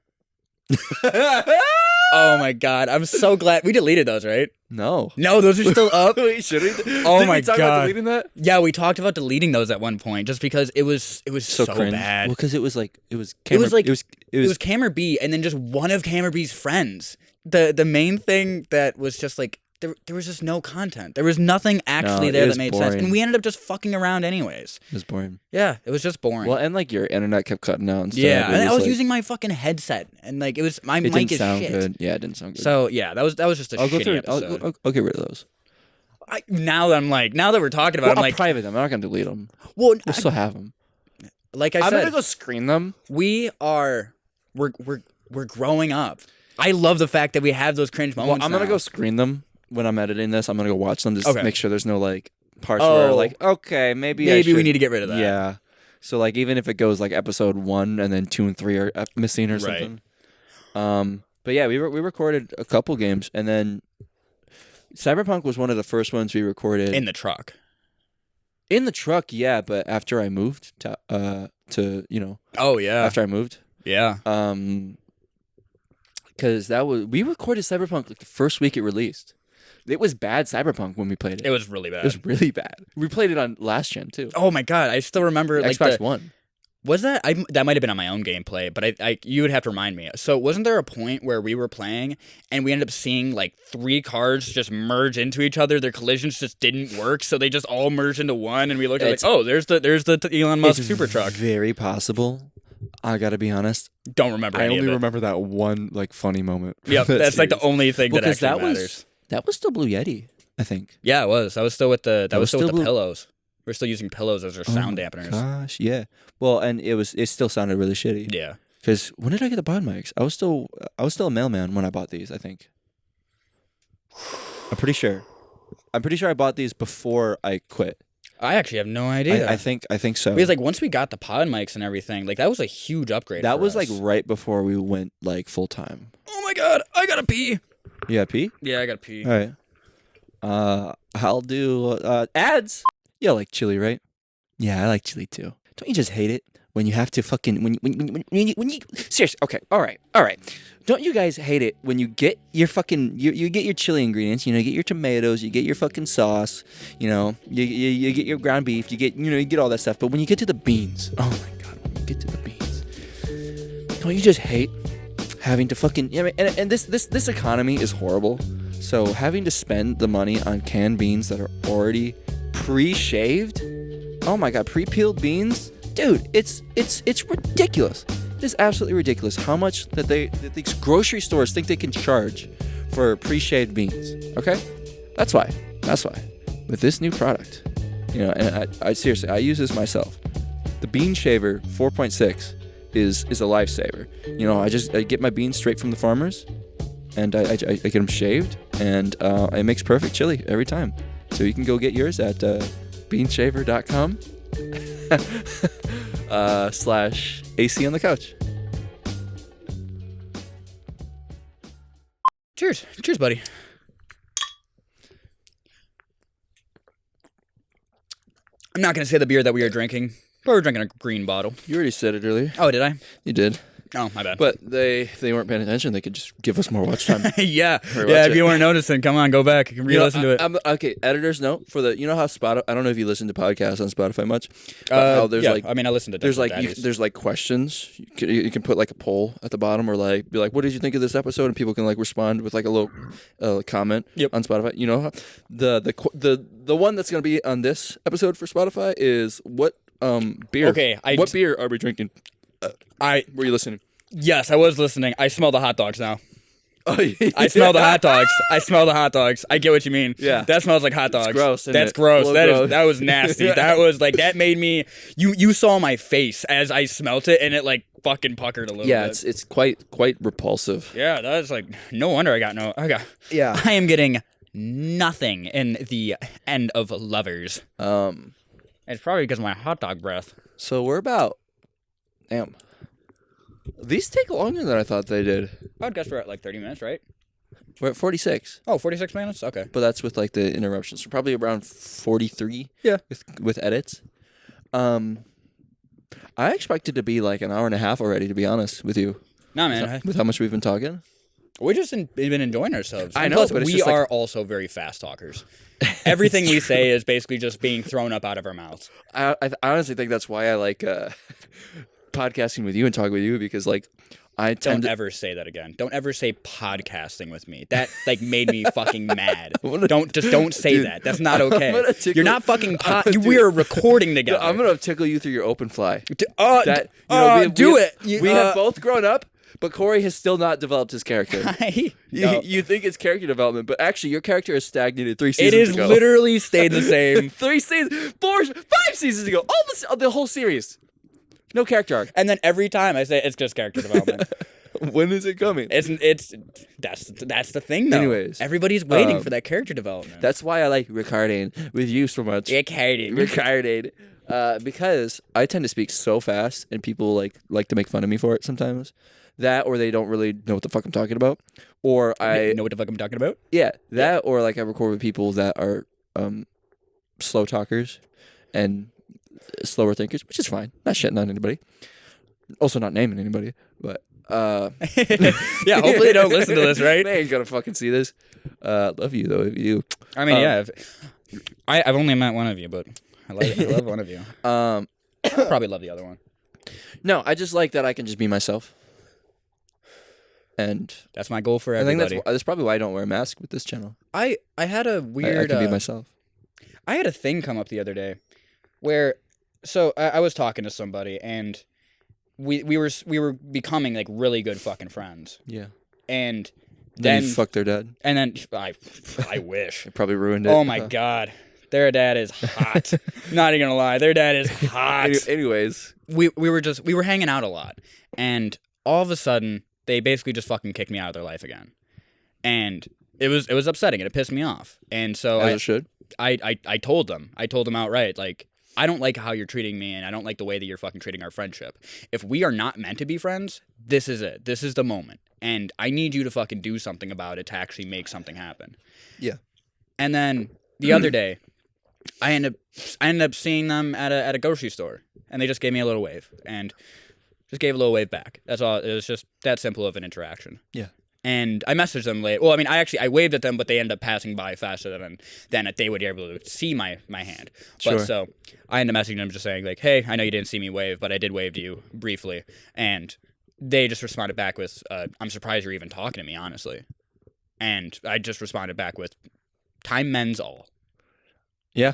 Oh my god, I'm so glad we deleted those, right? No, those are still up. Wait, should we? Oh Did my we talk god, about deleting that? Yeah, we talked about deleting those at one point, just because it was so cringe. bad. Well, because it was Camer B, and then just one of Camer B's friends. The main thing that was just like there was just no content. There was nothing actually there that made sense, and we ended up just fucking around anyways. It was boring. Yeah, it was just boring. Well, and like your internet kept cutting out and stuff. Yeah, and I was using my fucking headset, and like it was my mic didn't is sound shit. Good. Yeah, it didn't sound good. So yeah, that was just a shitty episode. I'll get rid of those. Now that we're talking about, I'll private them. I'm not gonna delete them. Well, we'll still have them. Like I'm said, gonna go screen them. We're growing up. I love the fact that we have those cringe moments. Well, I'm gonna go screen them when I'm editing this. I'm gonna go watch them just to make sure there's no like parts where like okay maybe we need to get rid of that. Yeah. So like even if it goes like episode 1 and then 2 and 3 are missing or something. But yeah, we recorded a couple games and then Cyberpunk was one of the first ones we recorded in the truck. In the truck, yeah, but after I moved to Oh yeah. After I moved. Yeah. Because we recorded Cyberpunk like the first week it released. It was bad Cyberpunk when we played it. It was really bad. It was really bad. We played it on last gen too. Oh my god, I still remember like Xbox One. Was that? That might have been on my own gameplay, but I you would have to remind me. So wasn't there a point where we were playing and we ended up seeing like 3 cars just merge into each other? Their collisions just didn't work, so they just all merged into one, and we looked at like, oh, there's the Elon Musk super truck. Very possible. I gotta be honest. Don't remember. I only remember that one like funny moment. Yeah, that's like the only thing that actually matters. That was still Blue Yeti, I think. Yeah, it was. I was still with the pillows. We're still using pillows as our sound dampeners. Gosh, yeah. Well, and it still sounded really shitty. Yeah. Because when did I get the pod mics? I was still a mailman when I bought these, I think. I'm pretty sure I bought these before I quit. I actually have no idea. I think so. Because like once we got the pod mics and everything, like that was a huge upgrade. That was us. like right before we went like full time. Oh my god, I gotta pee. You gotta pee? Yeah, I gotta pee. All right. I'll do ads. You like chili, right? Yeah, I like chili too. Don't you just hate it when you have to fucking when you seriously? Okay, all right. Don't you guys hate it when you get your fucking you get your chili ingredients? You know, you get your tomatoes, you get your fucking sauce. You know, you get your ground beef, you get all that stuff. But when you get to the beans, oh my god, when you get to the beans, don't you just hate having to fucking? Yeah, and this economy is horrible. So having to spend the money on canned beans that are already pre-shaved, oh my god, pre-peeled beans, dude, it's ridiculous. It is absolutely ridiculous how much that these grocery stores think they can charge for pre-shaved beans. Okay, that's why with this new product, and I seriously, I use this myself. The Bean Shaver 4.6 is a lifesaver. I get my beans straight from the farmers, and I get them shaved, and it makes perfect chili every time. So you can go get yours at beanshaver.com /AC on the couch. Cheers, buddy. I'm not gonna say the beer that we are drinking, but we're drinking a green bottle. You already said it earlier. Oh, did I? You did. Oh, my bad. But they weren't paying attention. They could just give us more watch time. yeah. If you weren't noticing, come on, go back. You can re-listen to it. Okay, editor's note for the. You know how Spotify? I don't know if you listen to podcasts on Spotify much. How there's I listen to. There's like questions. You can put like a poll at the bottom, or like be like, "What did you think of this episode?" And people can like respond with like a little comment on Spotify. You know, the one that's gonna be on this episode for Spotify is what beer? Okay, what beer are we drinking? Were you listening? Yes, I was listening. I smell the hot dogs now. Oh, yeah. I smell the hot dogs. I get what you mean. Yeah. That smells like hot dogs. It's gross. That's gross. That was nasty. That was like, that made me, you saw my face as I smelt it, and it like fucking puckered a little bit. Yeah, it's quite repulsive. Yeah, that's like, no wonder Yeah. I am getting nothing in the end of Lovers. It's probably because of my hot dog breath. So we're about... Damn. These take longer than I thought they did. Podcast we're at like 30 minutes, right? We're at 46. Oh, 46 minutes? Okay. But that's with like the interruptions. So probably around 43. Yeah. With edits. I expected to be like an hour and a half already, to be honest with you. Nah, man. With how much we've been talking. We've just been enjoying ourselves. I know, plus, but it's we just are also very fast talkers. Everything we say is basically just being thrown up out of our mouths. I honestly think that's why I like podcasting with you and talking with you, because like I tend Don't ever say that again. Don't ever say podcasting with me. That like made me fucking mad. Don't say Dude, that. That's not okay. You're not fucking we are recording together. I'm gonna tickle you through your open fly. Do it. We have both grown up, but Corey has still not developed his character. You think it's character development, but actually your character has stagnated 3 seasons ago. It has literally stayed the same. 3 seasons, 5 seasons ago. The whole series. No character arc. And then every time I say it's just character development. When is it coming? That's the thing though. Anyways, everybody's waiting for that character development. That's why I like recording with you so much. Recording. Because I tend to speak so fast, and people like to make fun of me for it sometimes. That, or they don't really know what the fuck I'm talking about, or I know what the fuck I'm talking about. Yeah, that, or like I record with people that are slow talkers and slower thinkers, which is fine. Not shitting on anybody. Also not naming anybody, but yeah, hopefully they don't listen to this, right? They ain't gonna fucking see this. Love you though, you. I mean, yeah. I've only met one of you, but I love one of you. Probably love the other one. No, I just like that I can just be myself. And that's my goal for everybody. I think that's probably why I don't wear a mask with this channel. I had a weird... I can be myself. I had a thing come up the other day where... So, I was talking to somebody, and we were becoming, like, really good fucking friends. Yeah. And then... you fucked their dad? And then... I wish. It probably ruined it. Oh, my God. Their dad is hot. Not even gonna lie. Their dad is hot. Anyways. We were hanging out a lot, and all of a sudden... They basically just fucking kicked me out of their life again, and it was upsetting and it pissed me off. And so As it should. I told them outright, like, I don't like how you're treating me, and I don't like the way that you're fucking treating our friendship. If we are not meant to be friends, this is it. This is the moment, and I need you to fucking do something about it to actually make something happen. Yeah. And then the other day, I ended up seeing them at a grocery store, and they just gave me a little wave, and just gave a little wave back. That's all. It was just that simple of an interaction. Yeah. And I messaged them late. Well, I mean, I waved at them, but they ended up passing by faster than they would be able to see my hand. Sure. But so I ended up messaging them just saying, like, hey, I know you didn't see me wave, but I did wave to you briefly. And they just responded back with, I'm surprised you're even talking to me, honestly. And I just responded back with, time mends all. Yeah.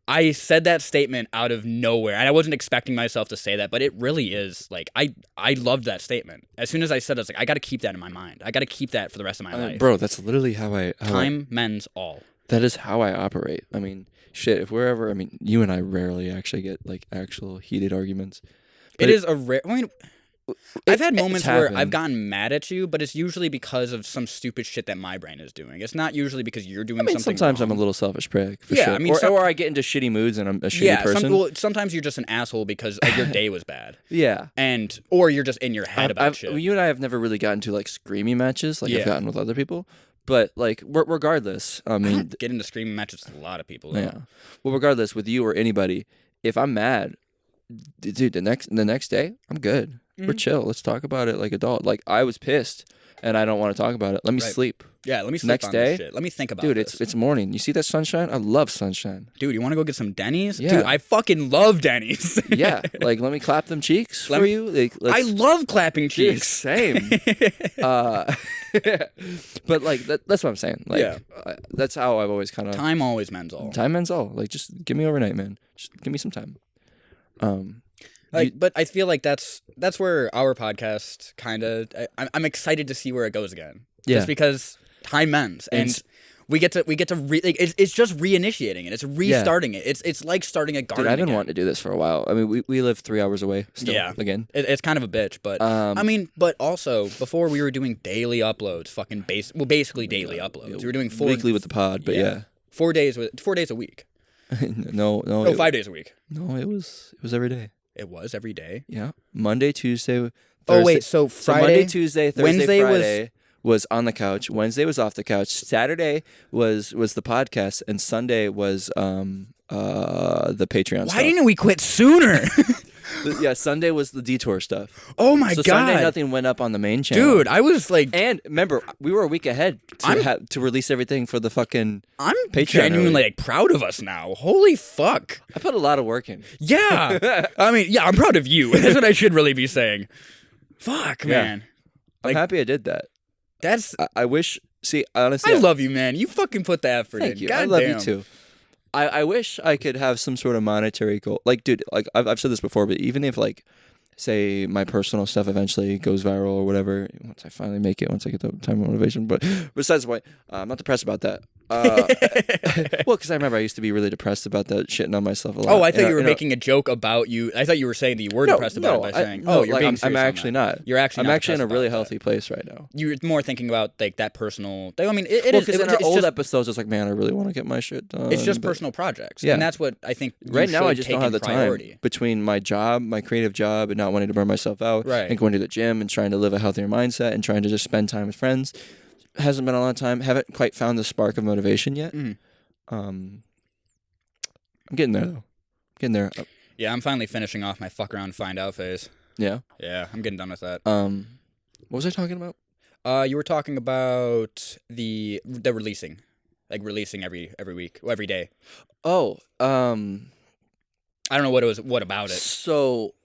I said that statement out of nowhere, and I wasn't expecting myself to say that, but it really is, like, I loved that statement. As soon as I said it, I was like, I gotta keep that in my mind. I gotta keep that for the rest of my life. Bro, that's literally how Time mends all. That is how I operate. I mean, shit, if we're ever, I mean, you and I rarely actually get, like, actual heated arguments. It is a rare, I mean... I've had moments where I've gotten mad at you, but it's usually because of some stupid shit that my brain is doing. It's not usually because you're doing something sometimes wrong. I'm a little selfish prick, for yeah, sure. I mean, or I get into shitty moods and I'm a shitty person. Sometimes you're just an asshole because your day was bad. Yeah. Or you're just in your head about shit. You and I have never really gotten to, like, screaming matches like I've gotten with other people. But, like, regardless, I mean... get into screaming matches with a lot of people. Though. Yeah. Well, regardless, with you or anybody, if I'm mad, dude, the next day, I'm good. We're chill. Let's talk about it like adult. Like, I was pissed, and I don't want to talk about it. Let me sleep. Yeah, let me sleep next on day, this shit. Let me think about dude, this. it's morning. You see that sunshine? I love sunshine. Dude, you want to go get some Denny's? Yeah. Dude, I fucking love Denny's. Yeah, like, let me clap them cheeks for you. Like, I love clapping cheeks. Dude, same. But, like, that's what I'm saying. Like, that's how I've always kind of... Time always mends all. Time mends all. Like, just give me overnight, man. Just give me some time. But I feel like that's where our podcast kind of... I'm excited to see where it goes again. Yeah. Just because time mends. And we get to it's just reinitiating it. It's restarting it. It's like starting a garden. Dude, I've been wanting to do this for a while. I mean, we live 3 hours away still, again. It's kind of a bitch, but I mean, but also before we were doing daily uploads, basically daily uploads. We were doing weekly with the pod, but 4 4 days a week. No. No, 5 days a week. No, it was every day. It was every day. Yeah, Monday, Tuesday, Thursday. Oh wait, so Friday, Monday, Tuesday, Thursday, Wednesday Friday was on the couch. Wednesday was off the couch. Saturday was the podcast, and Sunday was the Patreon. Why didn't we quit sooner? Yeah, Sunday was the detour stuff. Oh my god! Sunday nothing went up on the main channel. Dude, I was like, and remember, we were a week ahead to release everything for the fucking. I'm Patreon genuinely like proud of us now. Holy fuck! I put a lot of work in. Yeah, I mean, yeah, I'm proud of you. That's what I should really be saying. Fuck, man. I'm happy I did that. That's. I wish. See, honestly, I love you, man. You fucking put the effort in. Thank you. God I love damn. you too. I wish I could have some sort of monetary goal. Like, dude, like I've said this before, but even if like, say my personal stuff eventually goes viral or whatever, once I finally make it, once I get the time and motivation. But besides the point, I'm not depressed about that. Well, because I remember I used to be really depressed about that, shitting on myself a lot. Oh, I thought you were making a joke about you. I thought you were saying that you were depressed about it by saying, "Oh, you're like, being serious." I'm actually not. You're actually. I'm not actually in a really about healthy place right now. You're more thinking about like that personal. I mean, it is because in our old just, episodes, it's like, man, I really want to get my shit done. It's just personal projects, and that's what I think. Right now, I just don't have the priority. time between my job, my creative job, and not wanting to burn myself out, and going to the gym and trying to live a healthier mindset and trying to just spend time with friends. Hasn't been a lot of time. Haven't quite found the spark of motivation yet. I'm getting there though. Getting there. Yeah, I'm finally finishing off my fuck around find out phase. Yeah. Yeah, I'm getting done with that. What was I talking about? You were talking about the releasing, like releasing every week, every day. Oh, I don't know what it was. What about it? So,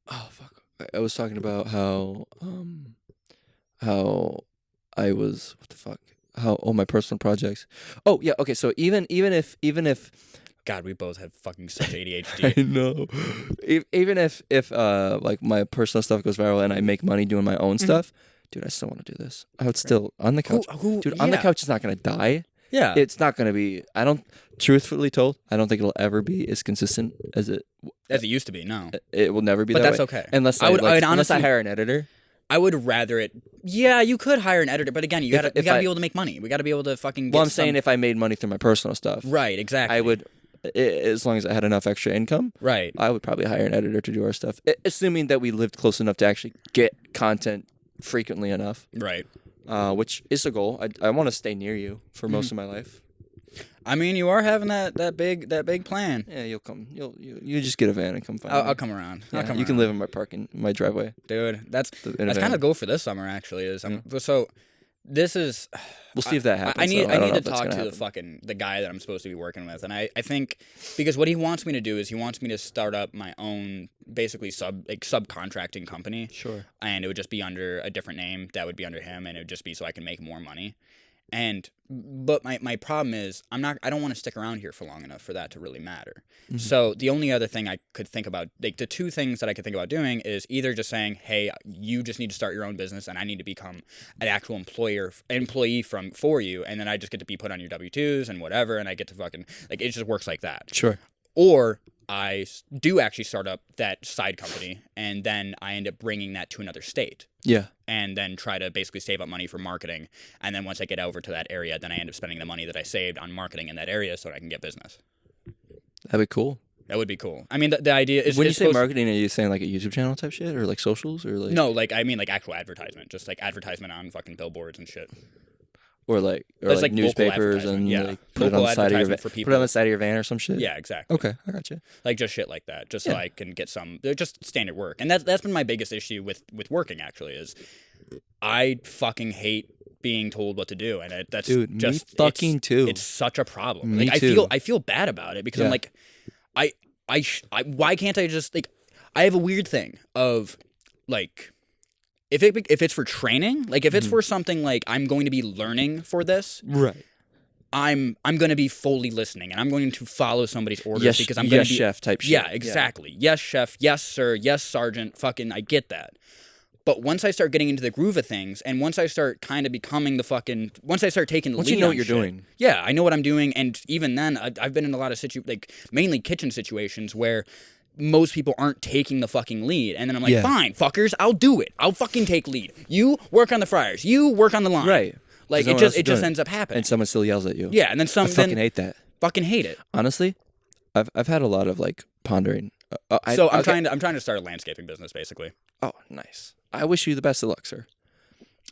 oh fuck, I was talking about how I was what the fuck. How my personal projects. Oh yeah, okay. So even if God, we both have fucking such ADHD. I know. Even if like my personal stuff goes viral and I make money doing my own stuff, dude, I still want to do this. I would still on the couch. On the couch is not gonna die. Yeah, it's not gonna be. Truthfully told, I don't think it'll ever be as consistent as it used to be. No, it will never be. But that that's way. okay. Unless unless I hire an editor. I would rather it. Yeah, you could hire an editor, but again, you gotta be able to make money. We gotta be able to fucking. Well, I'm saying if I made money through my personal stuff, right? Exactly. I would, as long as I had enough extra income, right? I would probably hire an editor to do our stuff, assuming that we lived close enough to actually get content frequently enough, right? Which is the goal. I want to stay near you for most of my life. I mean, you are having that big plan. Yeah, you'll come. You just get a van and come find me. I'll come around. Yeah, you can live in my driveway, dude. That's kind of goal for this summer. Actually, so. This is. We'll see if that happens. I need to talk to the guy that I'm supposed to be working with, and I think because what he wants me to do is he wants me to start up my own basically subcontracting company. Sure. And it would just be under a different name that would be under him, and it would just be so I can make more money. But my problem is I don't want to stick around here for long enough for that to really matter. Mm-hmm. So the only other thing I could think about, like the two things that I could think about doing is either just saying, hey, you just need to start your own business and I need to become an actual employee for you, and then I just get to be put on your W-2s and whatever, and I get to fucking like it just works like that. Sure. Or I do actually start up that side company, and then I end up bringing that to another state. Yeah. And then try to basically save up money for marketing. And then once I get over to that area, then I end up spending the money that I saved on marketing in that area so that I can get business. That'd be cool. That would be cool. I mean, the idea is... When you say marketing, are you saying like a YouTube channel type shit? Or like socials? Or like... No, I mean actual advertisement. Just like advertisement on fucking billboards and shit. Or like newspapers and put it on the side of your put it on the side of your van or some shit. Yeah, exactly. Okay, I got you. Like just shit like that, just so I can get some just standard work. And that's been my biggest issue with working actually is I fucking hate being told what to do, and that's dude, just me fucking too. It's such a problem. Me like too. I feel bad about it because I'm like I why can't I just like I have a weird thing of like. If it's for training, like if it's for something like I'm going to be learning for this, right? I'm going to be fully listening, and I'm going to follow somebody's orders because I'm going to be chef type shit. Yeah, exactly. Yeah. Yes, chef. Yes, sir. Yes, sergeant. Fucking, I get that. But once I start getting into the groove of things, and once I start kind of becoming once I start taking the lead, you know what you're doing. Yeah, I know what I'm doing, and even then, I've been in a lot of mainly kitchen situations where. Most people aren't taking the fucking lead. And then I'm like, fine, fuckers, I'll do it. I'll fucking take lead. You work on the fryers. You work on the line. Right. Like, it just ends up happening. And someone still yells at you. Yeah, and then I fucking hate that. fucking hate it. Honestly, I've had a lot of like pondering. I'm trying to start a landscaping business, basically. Oh, nice. I wish you the best of luck, sir.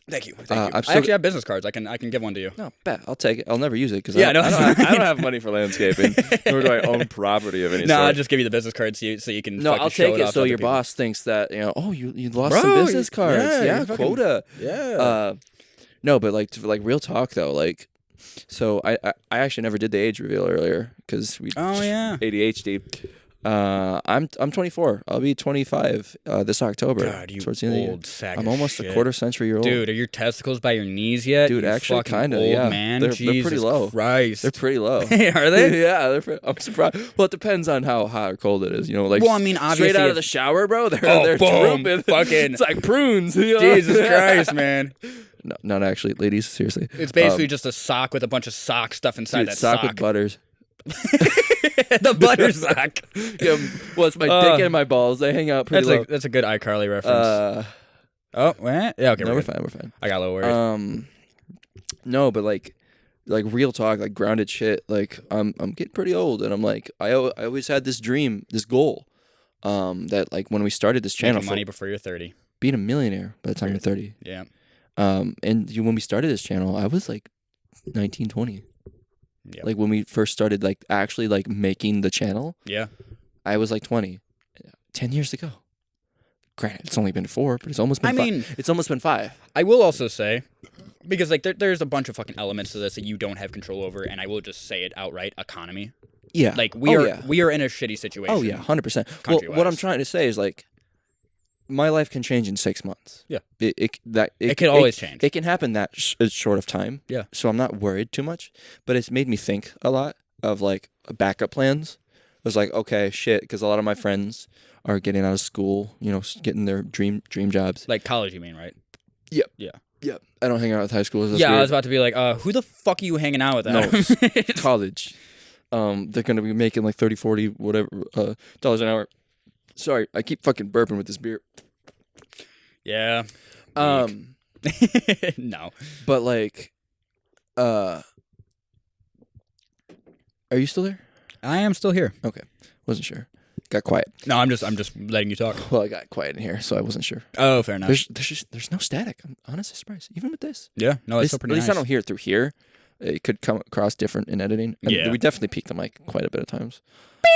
Thank you. I actually have business cards. I can give one to you. No, bet. I'll take it. I'll never use it because I don't have money for landscaping, nor do I own property of any sort. No, I'll just give you the business cards so you can. No, I'll take it so your people. boss thinks that oh you lost some business cards. Yeah, quota. Yeah. No, but like real talk though, like. So I actually never did the age reveal earlier because we ADHD. I'm 24. I'll be 25 this October. God, you towards the end of the old sack I'm of almost shit. a quarter century old. Dude, are your testicles by your knees yet? Dude, you actually kind of. Old Yeah, man. they're Jesus pretty low. Christ. They're pretty low. Are they? Yeah, I'm surprised. Well, it depends on how hot or cold it is. You know, like well, I mean, obviously, straight out of the shower, bro. They're boom, drooping. Fucking, it's like prunes. You know? Jesus Christ, man. No, not actually, ladies. Seriously, it's basically just a sock with a bunch of sock stuff inside that sock. With butters. The butter sock. Yeah, well, it's my dick and my balls. They hang out pretty low. That's a good iCarly reference. Oh, what? Yeah, okay. No, we're fine. I got a little worried. No, but like real talk, like grounded shit. Like I'm getting pretty old, and I'm like I always had this dream, this goal, that like when we started this channel, making money before you're 30, being a millionaire by the time you're 30. Yeah. And when we started this channel, I was like 19, 20. Yep. Like when we first started, like actually like making the channel. Yeah. I was like 20, 10 years ago. Granted, it's only been 4, but it's almost been it's almost been 5. I will also say, because like there's a bunch of fucking elements to this that you don't have control over, and I will just say it outright: economy. Yeah. Like we are in a shitty situation. Oh yeah, 100%. Well, what I'm trying to say is like, my life can change in 6 months. Yeah. It can always change. It can happen that short of time. Yeah. So I'm not worried too much, but it's made me think a lot of like backup plans. I was like, okay, shit, because a lot of my friends are getting out of school, you know, getting their dream jobs. Like college, you mean, right? Yep. Yeah. Yep. I don't hang out with high schoolers. Yeah, weird. I was about to be like, who the fuck are you hanging out with? No, college. They're going to be making like 30, 40, whatever, dollars an hour. Sorry, I keep fucking burping with this beer. Yeah. No. But like, are you still there? I am still here. Okay. Wasn't sure. Got quiet. No, I'm just letting you talk. Well, I got quiet in here, so I wasn't sure. Oh, fair enough. There's no static. I'm honestly surprised, even with this. Yeah. No, it's still pretty nice. At least I don't hear it through here. It could come across different in editing. I mean, yeah. We definitely peaked the mic quite a bit of times. Wow.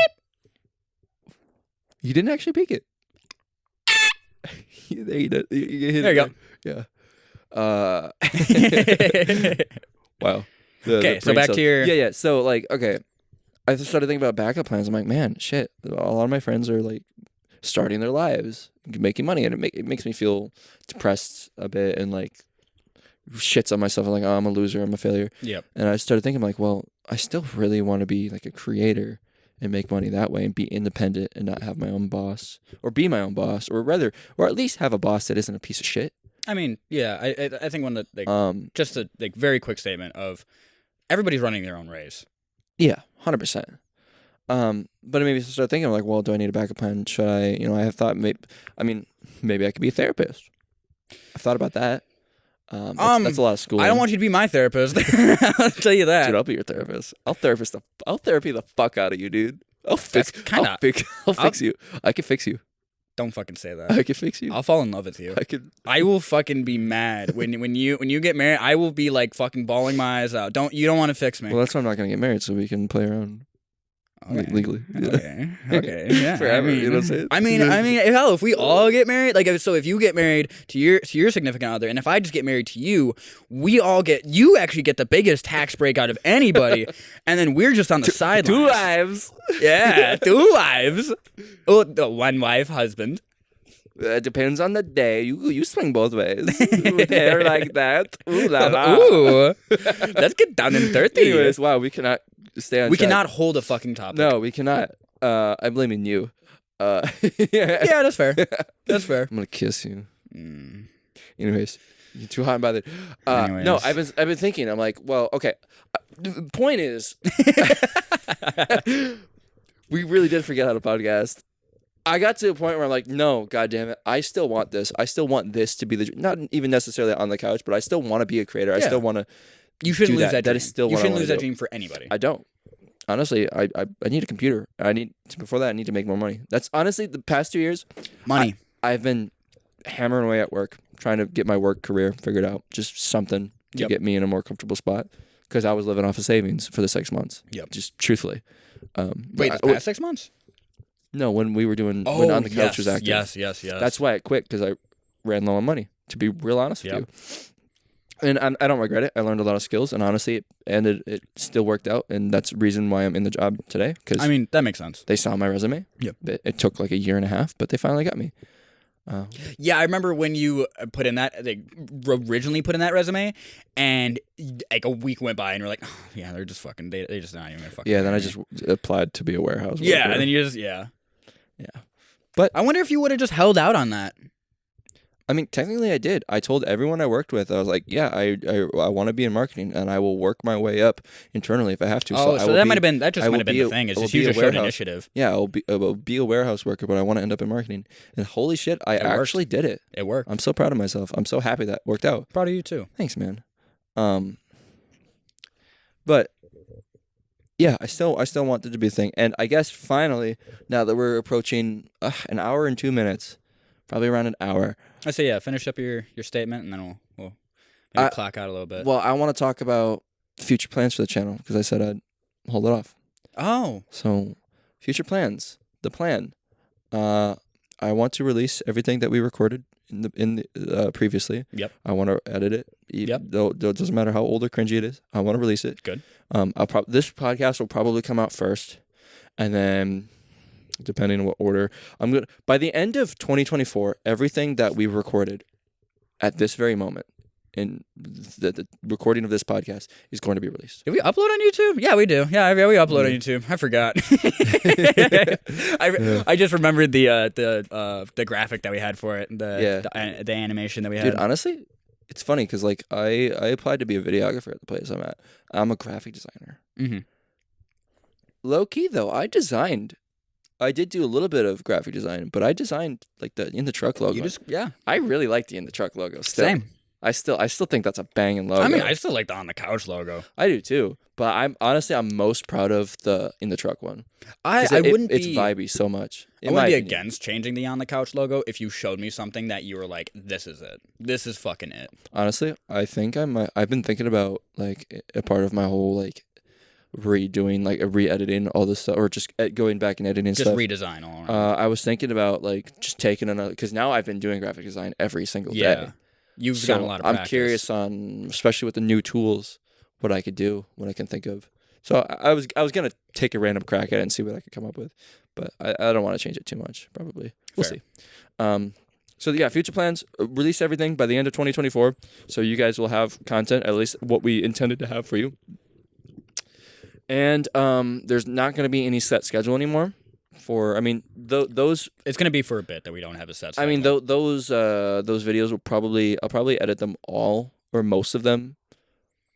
You didn't actually peak it. There you did. You hit there you go. Yeah. Wow. Okay, so back to your... Yeah. So, like, okay. I started thinking about backup plans. I'm like, man, shit. A lot of my friends are, like, starting their lives, making money, and it makes me feel depressed a bit and, like, shits on myself. I'm like, oh, I'm a loser. I'm a failure. Yep. And I started thinking, like, well, I still really want to be, like, a creator and make money that way and be independent and not have my own boss or be my own boss or at least have a boss that isn't a piece of shit. I mean, yeah, I think one that, like, just a like very quick statement of everybody's running their own race. Yeah, 100%. But I maybe start thinking, like, well, do I need a backup plan? Should I, I have thought maybe I could be a therapist. I've thought about that. That's a lot of schooling. I don't want you to be my therapist. I'll tell you that. Dude, I'll be your therapist. I'll therapy the fuck out of you, dude. I'll fix you. I can fix you. Don't fucking say that. I can fix you. I'll fall in love with you. I will fucking be mad when you get married. I will be like fucking bawling my eyes out. You don't want to fix me. Well, that's why I'm not gonna get married, so we can play around. Okay. Legally. Okay. Yeah. Forever. You know what I'm saying? I mean, hell, if we all get married, like, so if you get married to your significant other, and if I just get married to you, you actually get the biggest tax break out of anybody, and then we're just on the sidelines. 2 wives. Yeah, 2 wives. Oh, the one wife husband. It depends on the day. You swing both ways. With hair like that. Ooh la la. Ooh. Let's get down and dirty. Anyways, wow, we cannot stay on track. Cannot hold a fucking topic. No, we cannot. I'm blaming you. Yeah, that's fair. That's fair. I'm gonna kiss you. Anyways, you're too hot and bothered. No, I've been thinking. I'm like, well, okay. The point is, we really did forget how to podcast. I got to a point where I'm like, no, God damn it, I still want this. I still want this to be not even necessarily on the couch, but I still want to be a creator. Yeah. I still want to. You shouldn't lose that dream. That is still you what shouldn't I lose that do. dream for anybody. I don't. honestly, I need a computer. Before that, I need to make more money. That's honestly the past 2 years. Money. I've been hammering away at work, trying to get my work career figured out. Just something to get me in a more comfortable spot. Because I was living off of savings for the 6 months. Yep. Just truthfully. Wait, the past 6 months? No, when we were doing when On the Couch was active. Yes. That's why I quit, because I ran low on money. To be real honest with you. And I don't regret it. I learned a lot of skills, and honestly, it still worked out, and that's the reason why I'm in the job today. Because I mean, that makes sense. They saw my resume. Yep. It took like a year and a half, but they finally got me. Yeah, I remember when you put in that, they originally put in that resume, and like a week went by, and you're like, oh, yeah, they're just fucking, they just not even gonna fucking. Yeah, then I just applied to be a warehouse worker. Yeah, and then you just, yeah. But I wonder if you would have just held out on that. I mean, technically I did. I told everyone I worked with, I was like, yeah, I want to be in marketing, and I will work my way up internally if I have to. Oh, so that might have been, that just might have been the thing, is just you just showed initiative. Yeah, I will be a warehouse worker, but I want to end up in markening. And holy shit, I actually did it. It worked. I'm so proud of myself. I'm so happy that worked out. Proud of you too. Thanks, man. But yeah, I still want it to be a thing. And I guess finally, now that we're approaching an hour and 2 minutes, probably around an hour. I say, yeah, finish up your statement, and then we'll maybe clock out a little bit. Well, I want to talk about future plans for the channel, because I said I'd hold it off. Oh. So, future plans. The plan. I want to release everything that we recorded in the previously. Yep. I want to edit it. Yep. Though it doesn't matter how old or cringy it is. I want to release it. Good. This podcast will probably come out first, and then, depending on what order, by the end of 2024, everything that we recorded at this very moment in the recording of this podcast is going to be released. Did we upload on YouTube? Yeah, we do. Yeah, we upload on YouTube. I forgot. I just remembered the graphic that we had for it, the animation that we had. Dude, honestly, it's funny because like I applied to be a videographer at the place I'm at. I'm a graphic designer. Mm-hmm. Low key though, I did do a little bit of graphic design, but I designed like the In the Truck logo. I really like the In the Truck logo. Still. Same. I still think that's a banging logo. I mean, I still like the On the Couch logo. I do too, but I'm most proud of the In the Truck one. It's vibey so much. I wouldn't be against changing the On the Couch logo if you showed me something that you were like, this is it. This is fucking it. Honestly, I think I've been thinking about like a part of my whole like redoing, like re-editing all this stuff, or just going back and editing stuff. Just redesign all around. I was thinking about like just taking another, because now I've been doing graphic design every single day. You've gotten a lot of practice. I'm curious on, especially with the new tools, what I could do, what I can think of. So I was gonna take a random crack at it and see what I could come up with, but I don't want to change it too much. Probably we'll see. So yeah, future plans: release everything by the end of 2024, so you guys will have content, at least what we intended to have for you. And there's not going to be any set schedule anymore. Those it's going to be for a bit that we don't have a set schedule. I mean, those videos I'll probably edit them all or most of them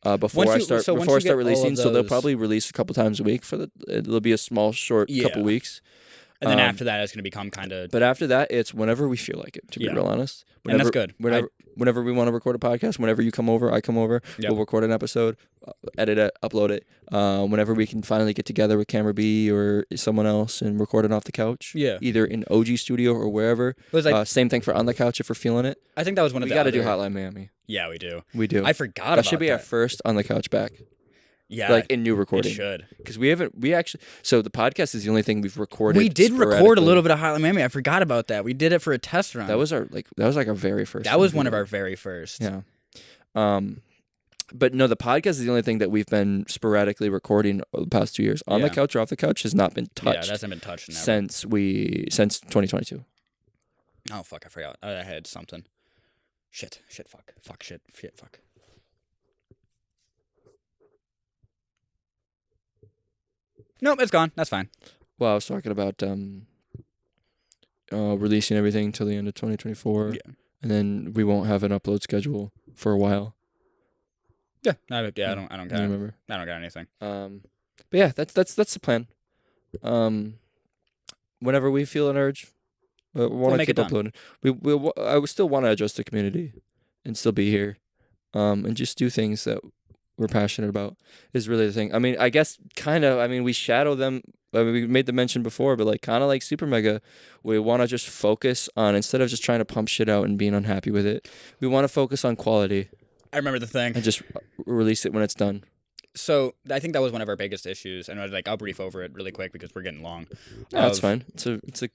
before I start releasing. So they'll probably release a couple times a week it'll be a small short couple weeks. And then after that, it's going to become kind of. But after that, it's whenever we feel like it. To be real honest, and that's good. Whenever we want to record a podcast, whenever you come over, I come over. Yep. We'll record an episode, edit it, upload it. Whenever we can finally get together with Camera B or someone else and record it off the couch. Yeah. Either in OG Studio or wherever. Same thing for On the Couch if we're feeling it. I think that was one of we got to do Hotline Miami. Yeah, we do. We do. I forgot about that. That should be our first On the Couch back. Yeah, like in new recording. It should, because we actually. So the podcast is the only thing we've recorded. We did record a little bit of Hotline Miami. I forgot about that. We did it for a test run. That was our very first. That was one of our very first. Yeah. But no, the podcast is the only thing that we've been sporadically recording the past 2 years. On the Couch or Off the Couch has not been touched. Yeah, it hasn't been touched since 2022. Oh fuck! I forgot. I had something. Shit. Fuck. Nope, it's gone. That's fine. Well, I was talking about releasing everything till the end of 2024. Yeah. And then we won't have an upload schedule for a while. Yeah. I don't got remember. I don't got anything. But yeah, that's the plan. Whenever we feel an urge, we want to keep uploading. I would still want to adjust the community and still be here. And just do things that we're passionate about is really the thing. I mean, I guess kind of. I mean, we shadow them. I mean, we made the mention before, but like kind of like Super Mega, we want to just focus on, instead of just trying to pump shit out and being unhappy with it, we want to focus on quality. I remember the thing. And just release it when it's done. So I think that was one of our biggest issues, and I'll brief over it really quick because we're getting long. No, that's fine. It's a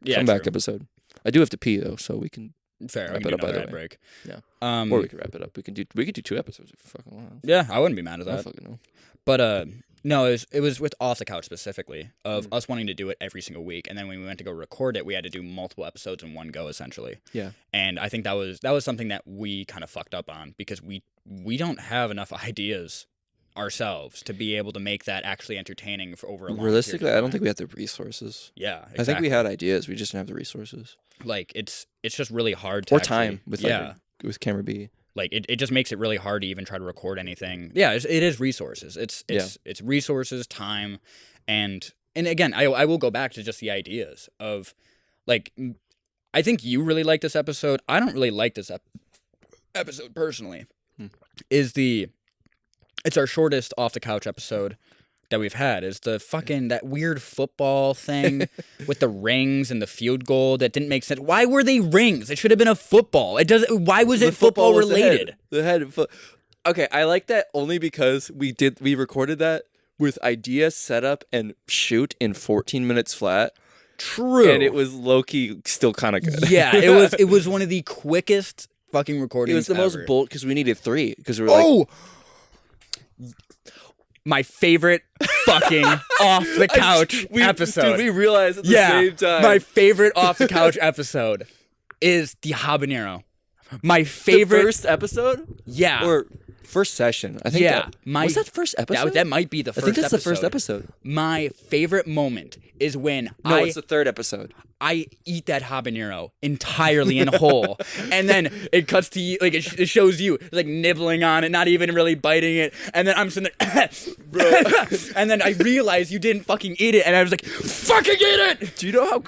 comeback episode. I do have to pee though, so we can wrap it up by the way. Break. Yeah. Or we can wrap it up. We could do 2 episodes if you fucking want. Yeah, I wouldn't be mad at that. I don't fucking know. But no, it was with Off the Couch specifically, of us wanting to do it every single week, and then when we went to go record it, we had to do multiple episodes in one go essentially. Yeah. And I think that was something that we kind of fucked up on, because we don't have enough ideas ourselves to be able to make that actually entertaining for over a long Realistically, I don't think we have the resources. Yeah, exactly. I think we had ideas, we just didn't have the resources. Like it's just really hard to time with with camera B. Like it just makes it really hard to even try to record anything. Yeah, it is resources. It's resources, time, and again, I will go back to just the ideas of, like, I think you really like this episode. I don't really like this episode personally. It's our shortest Off the Couch episode that we've had. Is the fucking that weird football thing with the rings and the field goal that didn't make sense. Why were they rings? It should have been a football. It doesn't. Why was it football related? Okay, I like that only because we recorded that with idea, setup, and shoot in 14 minutes flat. True. And it was low-key still kind of good. Yeah, it was one of the quickest fucking recordings. It was the most bold because we needed 3 because we were like, my favorite fucking Off the Couch episode. Dude, we realized at the same time. My favorite Off the Couch episode is the habanero. My favorite. The first episode? Yeah. Or first session. I think. Yeah. Was that the first episode? That might be the first episode. I think that's the first episode. My favorite moment is when it's the third episode. I eat that habanero entirely in whole, and then it cuts to you, like it shows you like nibbling on it, not even really biting it, and then I'm sitting there, bro, and then I realize you didn't fucking eat it, and I was like, fucking eat it! Do you know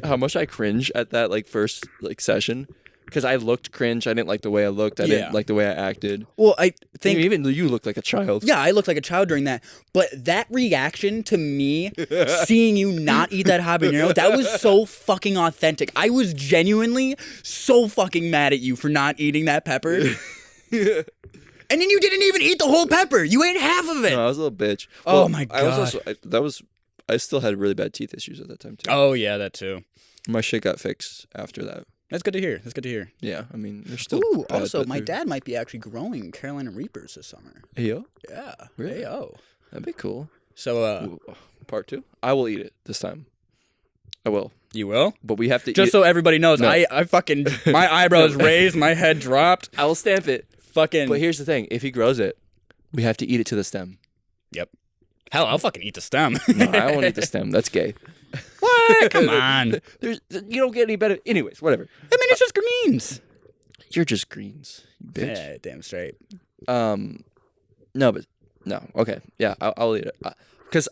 how much I cringe at that like first like session? Because I looked cringe. I didn't like the way I looked. I didn't like the way I acted. Well, I think even you looked like a child. Yeah, I looked like a child during that. But that reaction to me, seeing you not eat that habanero, that was so fucking authentic. I was genuinely so fucking mad at you for not eating that pepper. And then you didn't even eat the whole pepper. You ate half of it. No, I was a little bitch. Oh my god. I still had really bad teeth issues at that time too. Oh yeah, that too. My shit got fixed after that. That's good to hear. Yeah, I mean, they're still. Ooh, also, my dad might be actually growing Carolina Reapers this summer. Ayo? Yeah. Really? Ayo. That'd be cool. So, part 2? I will eat it this time. I will. You will? But we have to Just so everybody knows, no. I fucking, my eyebrows raised, my head dropped. I will stamp it. Fucking. But here's the thing. If he grows it, we have to eat it to the stem. Yep. Hell, I'll fucking eat the stem. No, I won't eat the stem. That's gay. What? Come on. You don't get any better. Anyways, whatever. I mean, it's just greens. You're just greens, bitch. Yeah, damn straight. No. Okay. Yeah, I'll eat it. Because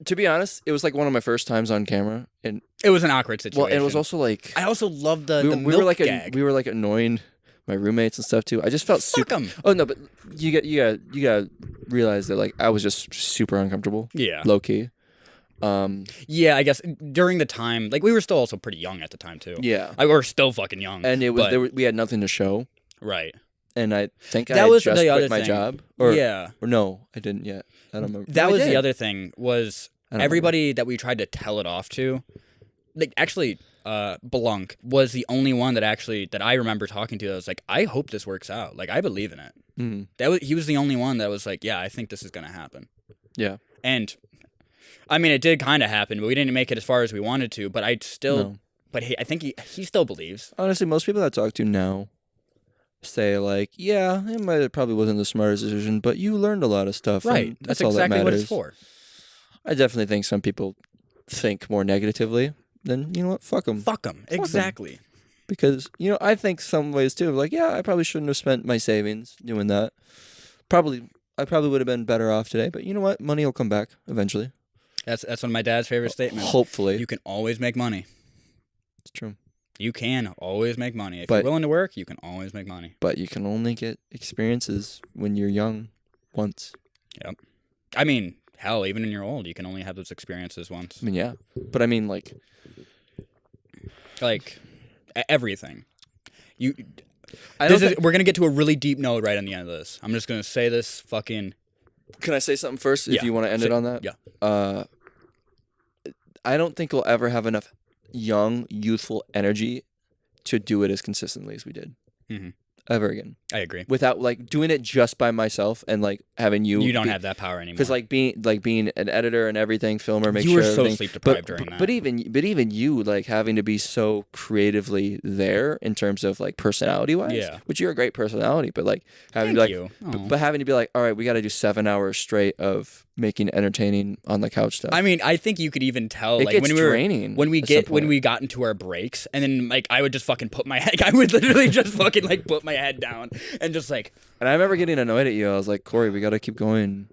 to be honest, it was like one of my first times on camera, and it was an awkward situation. Well, and it was also like I also loved the milk we were like gag. We were like annoying my roommates and stuff too. I just felt super. Fuck 'em. Oh no, but you gotta realize that like I was just super uncomfortable. Yeah. Low key. Yeah, I guess during the time, like we were still also pretty young at the time too. Yeah, we were still fucking young, and it was we had nothing to show. Right. And I think that was just the other quit my thing. job. Or no, I didn't yet. I don't remember. That was the other thing was everybody that we tried to tell it off to, like actually, Blanc was the only one that I remember talking to that was like, I hope this works out. Like I believe in it. Mm-hmm. He was the only one that was like, yeah, I think this is gonna happen. Yeah. And I mean, it did kind of happen, but we didn't make it as far as we wanted to. But I still, No. but I think he still believes. Honestly, most people that I talk to now say like, yeah, it probably wasn't the smartest decision, but you learned a lot of stuff. Right. That's exactly what it's for. I definitely think some people think more negatively. Then you know what? Fuck them. Fuck them. Exactly. Because I think some ways too. Like, yeah, I probably shouldn't have spent my savings doing that. I probably would have been better off today. But you know what? Money will come back eventually. That's one of my dad's favorite statements. Hopefully. You can always make money. It's true. You can always make money. If you're willing to work, you can always make money. But you can only get experiences when you're young once. Yep. I mean, hell, even when you're old, you can only have those experiences once. I mean, yeah. But I mean, like everything. We're going to get to a really deep note right on the end of this. I'm just going to say this fucking... Can I say something first if you want to end it on that? Yeah. I don't think we'll ever have enough young, youthful energy to do it as consistently as we did. Mm-hmm. Ever again. I agree. Without like doing it just by myself and like having you. You don't have that power anymore. Because being an editor and everything, filmer, make you sure were so sleep deprived during that. But even you like having to be so creatively there in terms of like personality wise. Yeah. Which you're a great personality, but like having Thank to you. But having to be like, all right, we got to do 7 hours straight of making entertaining on the couch stuff. I mean, I think you could even tell it like gets draining when we got into our breaks, and then like I would just fucking put my head. I would literally just fucking like put my head down and just like. And I remember getting annoyed at you. I was like, Corey, we got to keep going.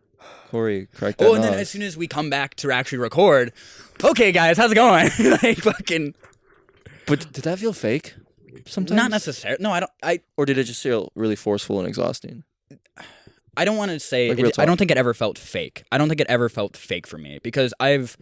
Corey, correct that. And then as soon as we come back to actually record, okay, guys, how's it going? Like fucking. But did that feel fake? Sometimes. Not necessarily. No, I don't. Or did it just feel really forceful and exhausting? I don't want to say. I don't think it ever felt fake. I don't think it ever felt fake for me because I've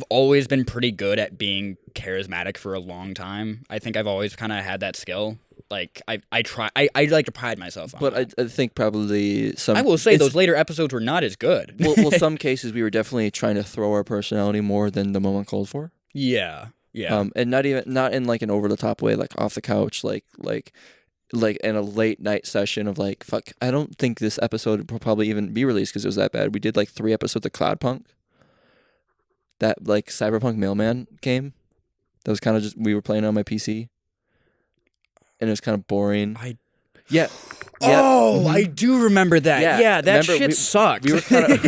always been pretty good at being charismatic for a long time. I think I've always kind of had that skill. Like I like to pride myself on. But I think probably I will say those later episodes were not as good. well, some cases we were definitely trying to throw our personality more than the moment called for. Yeah. Yeah. And not in like an over the top way, like off the couch, like in a late night session of like, fuck, I don't think this episode will probably even be released because it was that bad. We did like 3 episodes of Cloudpunk. That like Cyberpunk Mailman game. That was kind of just, we were playing on my PC. And it was kind of boring. Yeah. Oh, I do remember that. Yeah, that shit sucked. We were kind of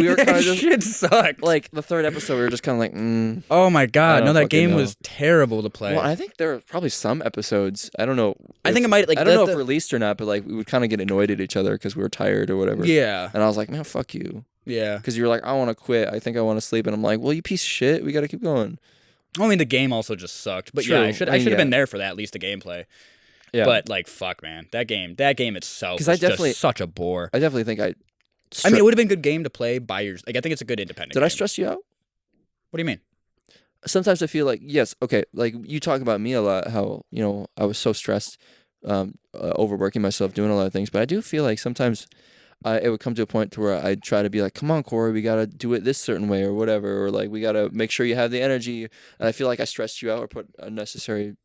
just shit sucked. Like the 3rd episode, we were just kind of like, Oh my god, no, that game was terrible to play. Well, I think there are probably some episodes. I don't know. I think it might like. I don't know if released or not, but like we would kind of get annoyed at each other because we were tired or whatever. Yeah. And I was like, man, fuck you. Yeah. Because you were like, I want to quit. I think I want to sleep. And I'm like, well, you piece of shit. We got to keep going. I mean, the game also just sucked. But True. Yeah, I should have been there for that, at least the gameplay. Yeah. But like, fuck, man, that game itself was just such a bore. I definitely think I mean, it would have been a good game to play by yours. Like, I think it's a good independent. Did game. I stress you out? What do you mean? Sometimes I feel like, yes, okay, like you talk about me a lot, how, you know, I was so stressed, overworking myself, doing a lot of things, but I do feel like sometimes it would come to a point to where I'd try to be like, come on, Corey, we got to do it this certain way or whatever, or like, we got to make sure you have the energy, and I feel like I stressed you out or put unnecessary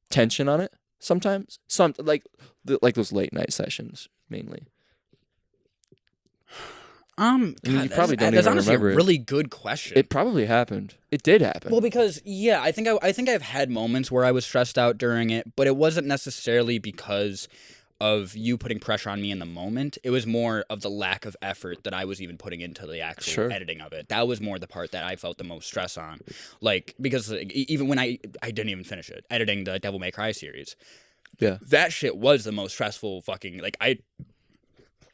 tension on it sometimes. Like those late night sessions, mainly. God, you probably don't that's even honestly remember a really good question. It probably happened. It did happen. Well, because I think I've had moments where I was stressed out during it, but it wasn't necessarily because of you putting pressure on me in the moment. It was more of the lack of effort that I was even putting into the actual editing of it. That was more the part that I felt the most stress on. Like, because even when I didn't even finish it, editing the Devil May Cry series. Yeah. That shit was the most stressful fucking, like,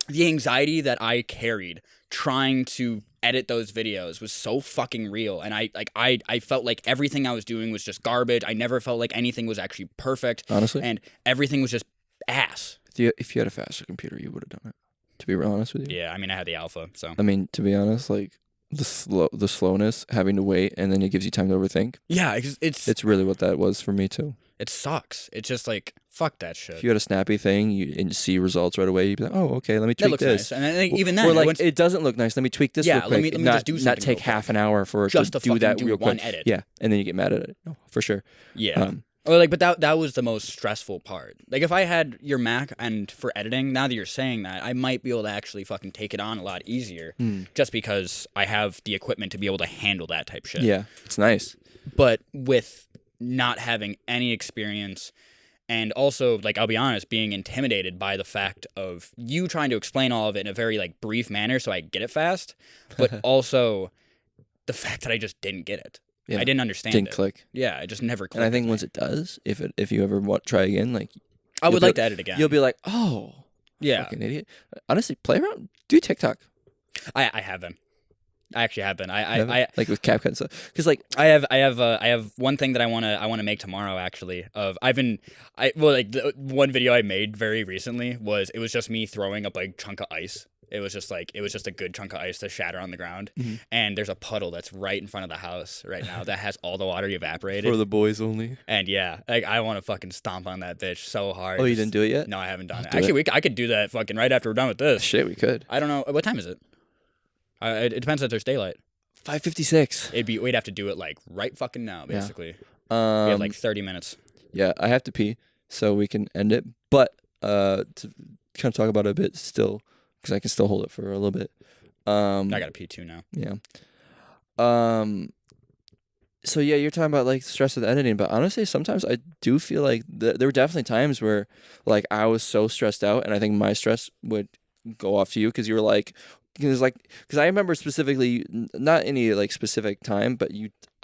the anxiety that I carried trying to edit those videos was so fucking real, and I felt like everything I was doing was just garbage. I never felt like anything was actually perfect. Honestly? And everything was just ass. If you had a faster computer, you would have done it. To be real honest with you. Yeah, I mean, I had the alpha, so. I mean, to be honest, like the slowness, having to wait, and then it gives you time to overthink. Yeah, it's really what that was for me too. It sucks. It's just like, fuck that shit. If you had a snappy thing and see results right away, you'd be like, oh, okay, let me tweak this. Nice. And then, even then, or like, it doesn't look nice. Let me tweak this real quick. let me just do something. Not take half an hour for it just to do that real one quick. Edit. Yeah, and then you get mad at it. No, for sure. Yeah. Or like, but that was the most stressful part. Like, if I had your Mac and for editing, now that you're saying that, I might be able to actually fucking take it on a lot easier, just because I have the equipment to be able to handle that type shit. Yeah, it's nice. But with not having any experience, and also, like, I'll be honest, being intimidated by the fact of you trying to explain all of it in a very, like, brief manner so I get it fast, but also the fact that I just didn't get it. Yeah. I didn't understand Didn't click. Yeah, it just never clicked. And I think once it does, if you ever try again, like, I would like to edit again. You'll be like, oh, yeah, fucking idiot. Honestly, play around. Do TikTok. I haven't. I actually have been. I like with CapCut and stuff. Because like I have one thing that I wanna make tomorrow. Actually, the one video I made very recently was just me throwing a big chunk of ice. It was just a good chunk of ice to shatter on the ground, and there's a puddle that's right in front of the house right now that has all the water evaporated for the boys only. And yeah, like I want to fucking stomp on that bitch so hard. Oh, you didn't do it yet? No, I haven't done it. Actually, I could do that fucking right after we're done with this. Shit, we could. I don't know what time is it. It depends if there's daylight. 5:56. We'd have to do it like right fucking now, basically. Yeah. We have like 30 minutes. Yeah, I have to pee, so we can end it. But to kind of talk about it a bit still, because I can still hold it for a little bit. I gotta pee too now. Yeah. So yeah, you're talking about like stress with editing, but honestly, sometimes I do feel like there were definitely times where like I was so stressed out, and I think my stress would go off to you because you were like, because I remember specifically, not any like specific time, but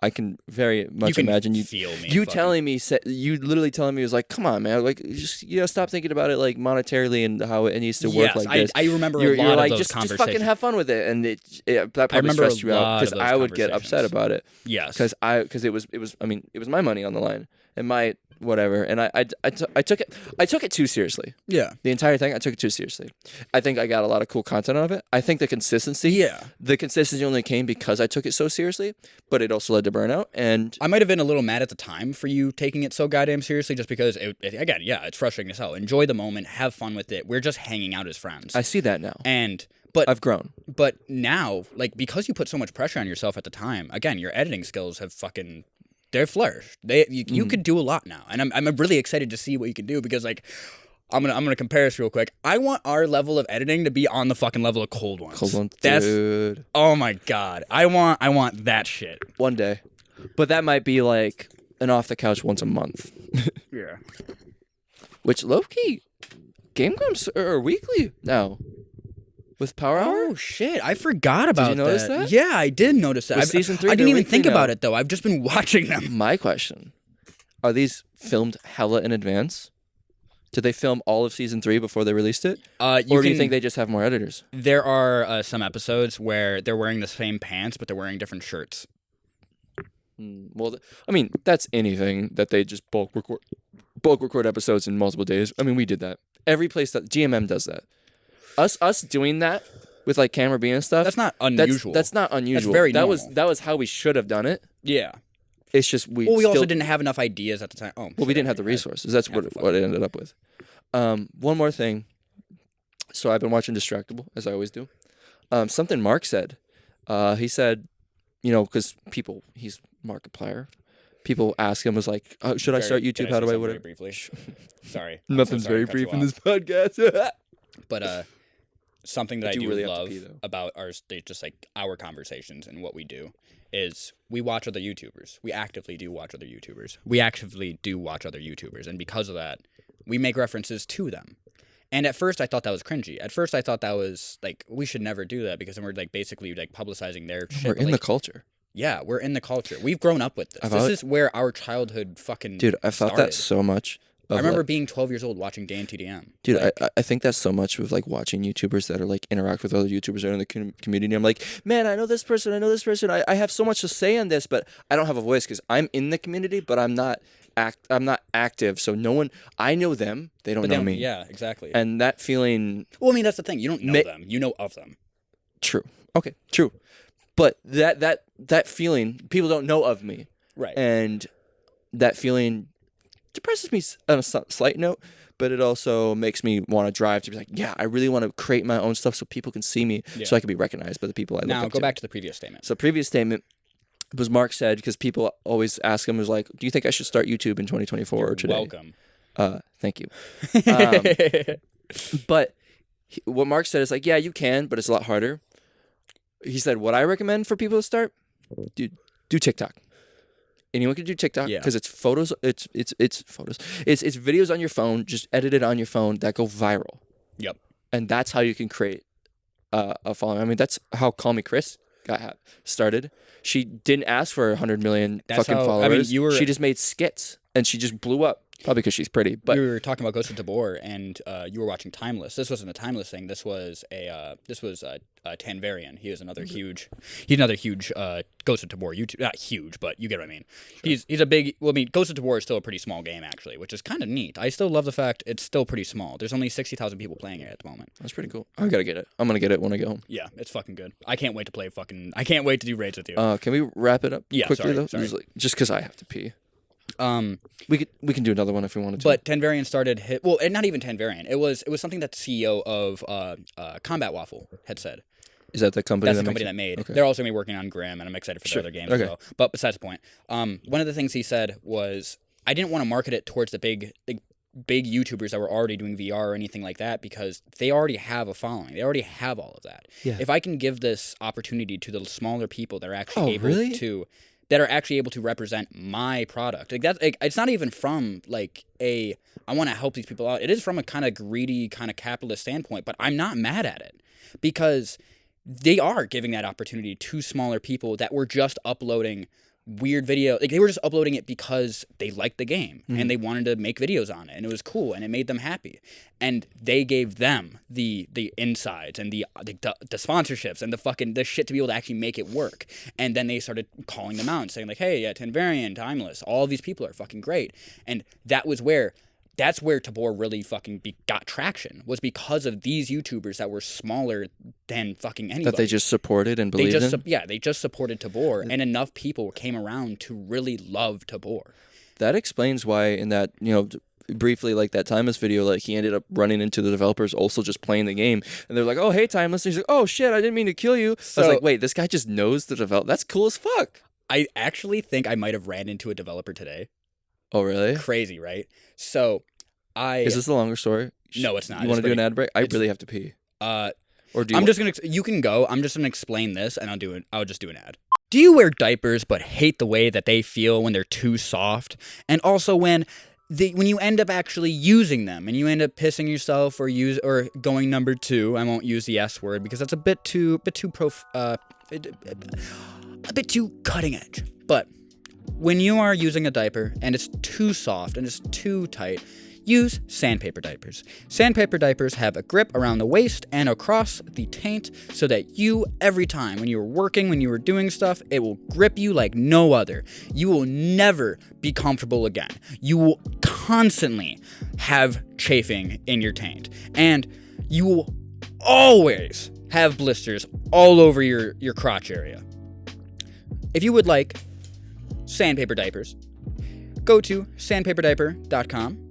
I can very much imagine you telling me, you literally telling me, it was like, come on, man, like just stop thinking about it like monetarily and how it needs to work like this. I remember a lot of those conversations. Just fucking have fun with it, and that probably stressed you out because I would get upset about it. Yes, because it was my money on the line and my whatever, and I took it too seriously. Yeah, the entire thing I took it too seriously. I think I got a lot of cool content out of it. I think the consistency only came because I took it so seriously, but it also led to burnout. And I might have been a little mad at the time for you taking it so goddamn seriously, just because it's frustrating as hell. Enjoy the moment, have fun with it. We're just hanging out as friends. I see that now, but I've grown. But now, like, because you put so much pressure on yourself at the time, again, your editing skills have fucking. They're flourished. You could do a lot now, and I'm really excited to see what you can do because like I'm gonna compare this real quick. I want our level of editing to be on the fucking level of Cold Ones. Dude. Oh my god. I want that shit one day, but that might be like an off the couch once a month. Yeah. Which low-key, Game Grumps are weekly now. With Power Hour? Oh shit! I forgot about that. Did you notice that? Yeah, I did notice that. Season 3, I didn't even think about it though. I've just been watching them. My question: are these filmed hella in advance? Did they film all of season 3 before they released it, or do you think they just have more editors? There are some episodes where they're wearing the same pants, but they're wearing different shirts. Well, I mean, that's anything that they just bulk record episodes in multiple days. I mean, we did that. Every place that GMM does that. Us doing that with like Camera B and stuff. That's not unusual. That's not unusual. That's very normal. That was how we should have done it. Yeah. It's just we also didn't have enough ideas at the time. Oh. Well, we didn't have the resources. That's what it ended up with. One more thing. So I've been watching Distractable, as I always do. Something Mark said. He said, because he's Markiplier. People ask him, was like, should I start YouTube? How do I? Whatever. Briefly. Sorry. Nothing's very brief in this podcast. But something that I do really love about just like our conversations and what we do is we watch other YouTubers. We actively do watch other YouTubers. And because of that, we make references to them. And at first I thought that was cringy. At first I thought that was like, we should never do that because then we're like basically like publicizing their shit. We're in the culture. Yeah, we're in the culture. We've grown up with this. This is where our childhood fucking Dude, I thought that so much. I remember being 12 years old watching Dan TDM. Dude, like, I think that's so much with like watching YouTubers that are like interact with other YouTubers that are in the community. I'm like, man, I know this person. I have so much to say on this, but I don't have a voice because I'm in the community, but I'm not active. So no one, I know them. They don't know me. Yeah, exactly. And that feeling. Well, I mean, that's the thing. You don't know them. You know of them. True. Okay. True. But that feeling, people don't know of me. Right. And that feeling depresses me on a slight note, but it also makes me want to drive to be like, yeah, I really want to create my own stuff so people can see me, so I can be recognized by the people I look up to. Now, go back to the previous statement. So previous statement was Mark said, because people always ask him, was like, do you think I should start YouTube in 2024 or today? Welcome. Thank you. But what Mark said is like, yeah, you can, but it's a lot harder. He said, what I recommend for people to start, do TikTok. Anyone can do TikTok because it's photos. It's photos. It's videos on your phone, just edited on your phone that go viral. Yep. And that's how you can create a following. I mean, that's how Call Me Chris got started. She didn't ask for 100 million followers. I mean, she just made skits and she just blew up. Probably because she's pretty. But we were talking about Ghost of Tabor, and you were watching Timeless. This wasn't a Timeless thing. This was Tanvarian. He is another huge. He's another huge Ghost of Tabor YouTube. Not huge, but you get what I mean. Sure. He's a big. Well, I mean, Ghost of Tabor is still a pretty small game actually, which is kind of neat. I still love the fact it's still pretty small. There's only 60,000 people playing it at the moment. That's pretty cool. I gotta get it. I'm gonna get it when I go home. Yeah, it's fucking good. I can't wait to play I can't wait to do raids with you. Can we wrap it up quickly though? Sorry. Just because I have to pee. We can do another one if we wanted to. But Tanvarian started and not even Tanvarian. It was something that the CEO of Combat Waffle had said. Is that the company? That's the company that made. Okay. They're also gonna be working on Grim, and I'm excited for their other games as well. But besides the point, one of the things he said was I didn't want to market it towards the big YouTubers that were already doing VR or anything like that because they already have a following. They already have all of that. Yeah. If I can give this opportunity to the smaller people that are actually able to represent my product. It's not even from I want to help these people out. It is from a kind of greedy, kind of capitalist standpoint, but I'm not mad at it because they are giving that opportunity to smaller people that were just uploading weird video. They were just uploading it because they liked the game and they wanted to make videos on it and it was cool and it made them happy. And they gave them the insides and the sponsorships and the shit to be able to actually make it work. And then they started calling them out and saying hey, yeah, Tanvarian, Timeless, all these people are fucking great. And that's where Tabor really fucking got traction, was because of these YouTubers that were smaller than fucking anybody. That they just supported and believed in? They just supported Tabor, and enough people came around to really love Tabor. That explains why in that, briefly, that Timeless video, he ended up running into the developers also just playing the game. And they're like, oh, hey, Timeless. And he's like, oh, shit, I didn't mean to kill you. So, I was like, wait, this guy just knows the developer. That's cool as fuck. I actually think I might have ran into a developer today. Oh, really? Crazy, right? So, Is this a longer story? No, it's not. You want to do an ad break? I really have to pee. Or do you you can go. I'm just going to explain this, and I'll just do an ad. Do you wear diapers but hate the way that they feel when they're too soft? And also when you end up actually using them, and you end up pissing yourself or going number 2, I won't use the S word because that's a bit too cutting edge. But when you are using a diaper and it's too soft and it's too tight, use sandpaper diapers. Sandpaper diapers have a grip around the waist and across the taint so that every time when you were working, when you were doing stuff, it will grip you like no other. You will never be comfortable again. You will constantly have chafing in your taint. And you will always have blisters all over your crotch area. If you would like sandpaper diapers, go to sandpaperdiaper.com.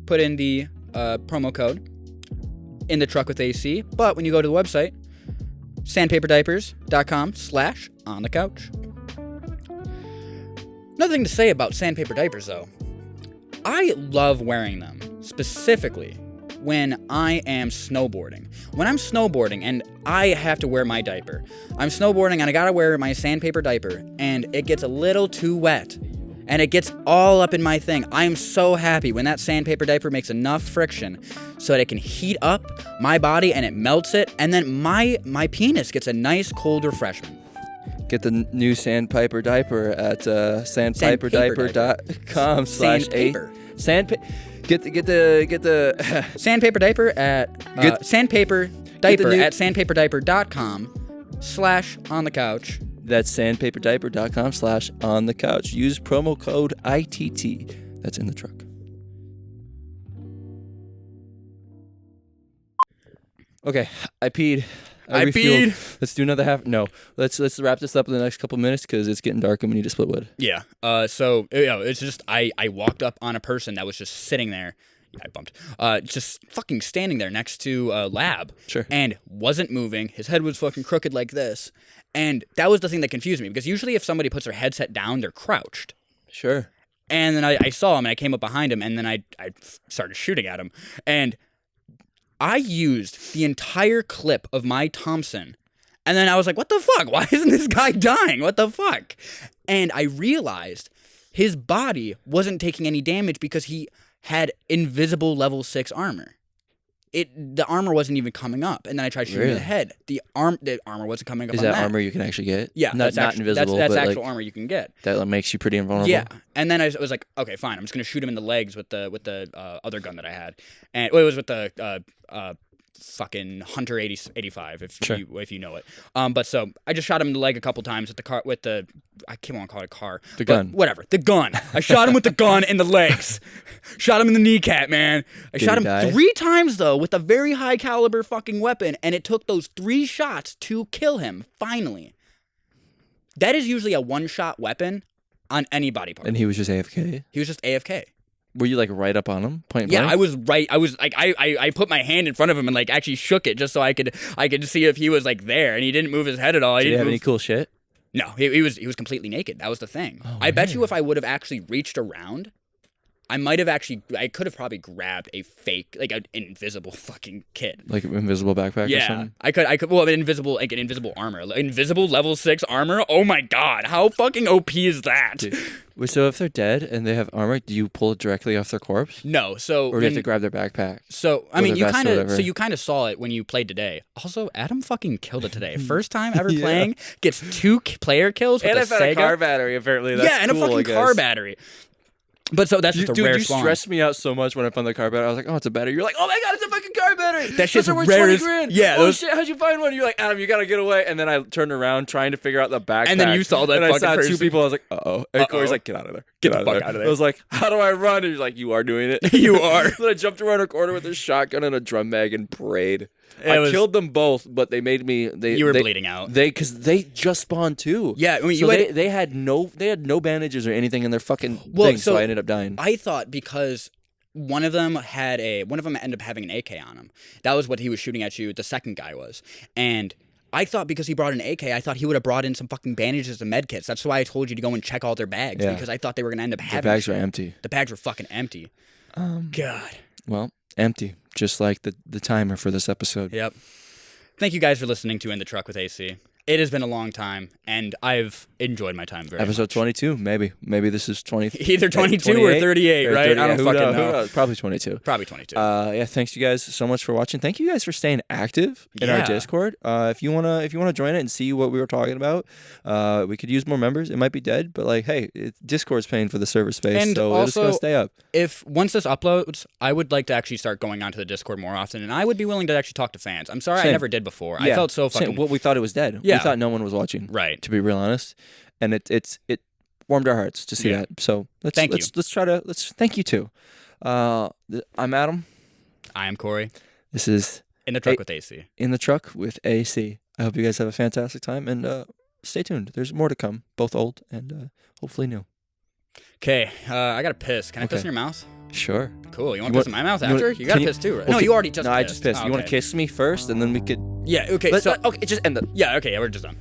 Put in the promo code in the truck with AC. But when you go to the website, sandpaperdiapers.com/onthecouch. Another thing to say about sandpaper diapers, though. I love wearing them, specifically when I am snowboarding. When I'm snowboarding and I have to wear my diaper, I'm snowboarding and I gotta wear my sandpaper diaper, and it gets a little too wet. And it gets all up in my thing. I am so happy when that sandpaper diaper makes enough friction so that it can heat up my body and it melts it, and then my penis gets a nice cold refreshment. Get the new Sandpaper diaper at sandpaperdiaper.com Sandpaper. Get the Sandpaper diaper at Sandpaper diaper at sandpaperdiaper.com/onthecouch. That's sandpaperdiaper.com/onthecouch. Use promo code ITT. That's in the truck. Okay, I peed. I peed. Let's do another half. No, let's wrap this up in the next couple minutes because it's getting dark and we need to split wood. Yeah. So it's just I walked up on a person that was just sitting there. I bumped. Just fucking standing there next to a lab. Sure. And wasn't moving. His head was fucking crooked like this. And that was the thing that confused me, because usually if somebody puts their headset down, they're crouched. Sure. And then I saw him and I came up behind him and then I started shooting at him. And I used the entire clip of my Thompson. And then I was like, what the fuck? Why isn't this guy dying? What the fuck? And I realized his body wasn't taking any damage because he had invisible level 6 armor. the armor wasn't even coming up, and then I tried shooting the head. The armor wasn't coming up. Is on that armor you can actually get? Yeah, not invisible. That's but actual armor you can get. That makes you pretty invulnerable. Yeah, and then I was like, okay, fine. I'm just gonna shoot him in the legs with the other gun that I had, and it was with the fucking Hunter 85 if you know it. But so I just shot him in the leg a couple times with the I can't want to call it a car. The gun. Whatever. The gun. I shot him with the gun in the legs. Shot him in the kneecap, man. I shot him 3 times though with a very high caliber fucking weapon, and it took those 3 shots to kill him finally. That is usually a one-shot weapon on any body part. And he was just AFK? He was just AFK. Were you like right up on him, point blank? Yeah, I was right. I was like, I put my hand in front of him and like actually shook it just so I could see if he was like there, and he didn't move his head at all. Did he have any cool shit? No, he was completely naked. That was the thing. Oh, I bet you if I would have actually reached around, I could have probably grabbed a fake, like an invisible fucking kid, like an invisible backpack. Or something? I could. Well, an invisible armor, invisible level 6 armor. Oh my god, how fucking OP is that? Dude. So if they're dead and they have armor, do you pull it directly off their corpse? No, so or do you have to grab their backpack? So I mean, you kind of saw it when you played today. Also, Adam fucking killed it today. First time ever playing, gets 2 player kills with and a I've had a car battery apparently. That's and cool, a fucking car battery. But so that's just a rare spawn. You stressed me out so much when I found the car battery. I was like, oh, it's a battery. You're like, oh my god, it's a fucking car battery. That shit's worth rare. 20 grand. Yeah. Oh shit, how'd you find one? You're like, Adam, you gotta get away. And then I turned around trying to figure out the backpack. And then you saw that and fucking I saw person. 2 people. I was like, uh-oh. And Corey's like, get out of there. Get the fuck out of there. I was like, how do I run? And he's like, you are doing it. You are. Then I jumped around a corner with a shotgun and a drum mag and prayed. I killed them both, but they made me. You were bleeding out. Because they just spawned too. Yeah, I mean, they had no bandages or anything in their fucking thing, so I ended up dying. I thought because one of them ended up having an AK on him. That was what he was shooting at you. The second guy was, and I thought because he brought an AK, I thought he would have brought in some fucking bandages and med kits. That's why I told you to go and check all their bags because I thought they were gonna end up having. The bags were empty. The bags were fucking empty. God. Well, empty, just like the timer for this episode. Yep. Thank you guys for listening to In the Truck with AC. It has been a long time, and I've enjoyed my time very much. Episode 22, maybe. Maybe this is 20. Either 22 or 38, right? 30, I don't fucking know. Who knows? Probably 22. Probably 22. Yeah, thanks you guys so much for watching. Thank you guys for staying active in our Discord. If you wanna join it and see what we were talking about, we could use more members. It might be dead, but like, hey, Discord's paying for the server space, and so also, it's gonna stay up. If once this uploads, I would like to actually start going onto the Discord more often, and I would be willing to actually talk to fans. I'm sorry I never did before. I felt so fucking. Well, we thought it was dead. Yeah. We thought no one was watching. Right. To be real honest, and it warmed our hearts to see that. So thank you too. I'm Adam. I am Corey. This is In the Truck with AC. In the Truck with AC. I hope you guys have a fantastic time, and stay tuned. There's more to come, both old and hopefully new. Okay, I gotta piss. Can I piss in your mouth? Sure. Cool. You want to piss in my mouth after? You gotta piss too, right? No, you already just pissed. No, I just pissed. You want to kiss me first, and then we could... Yeah, okay. Okay, just end it. Yeah, okay, we're just done.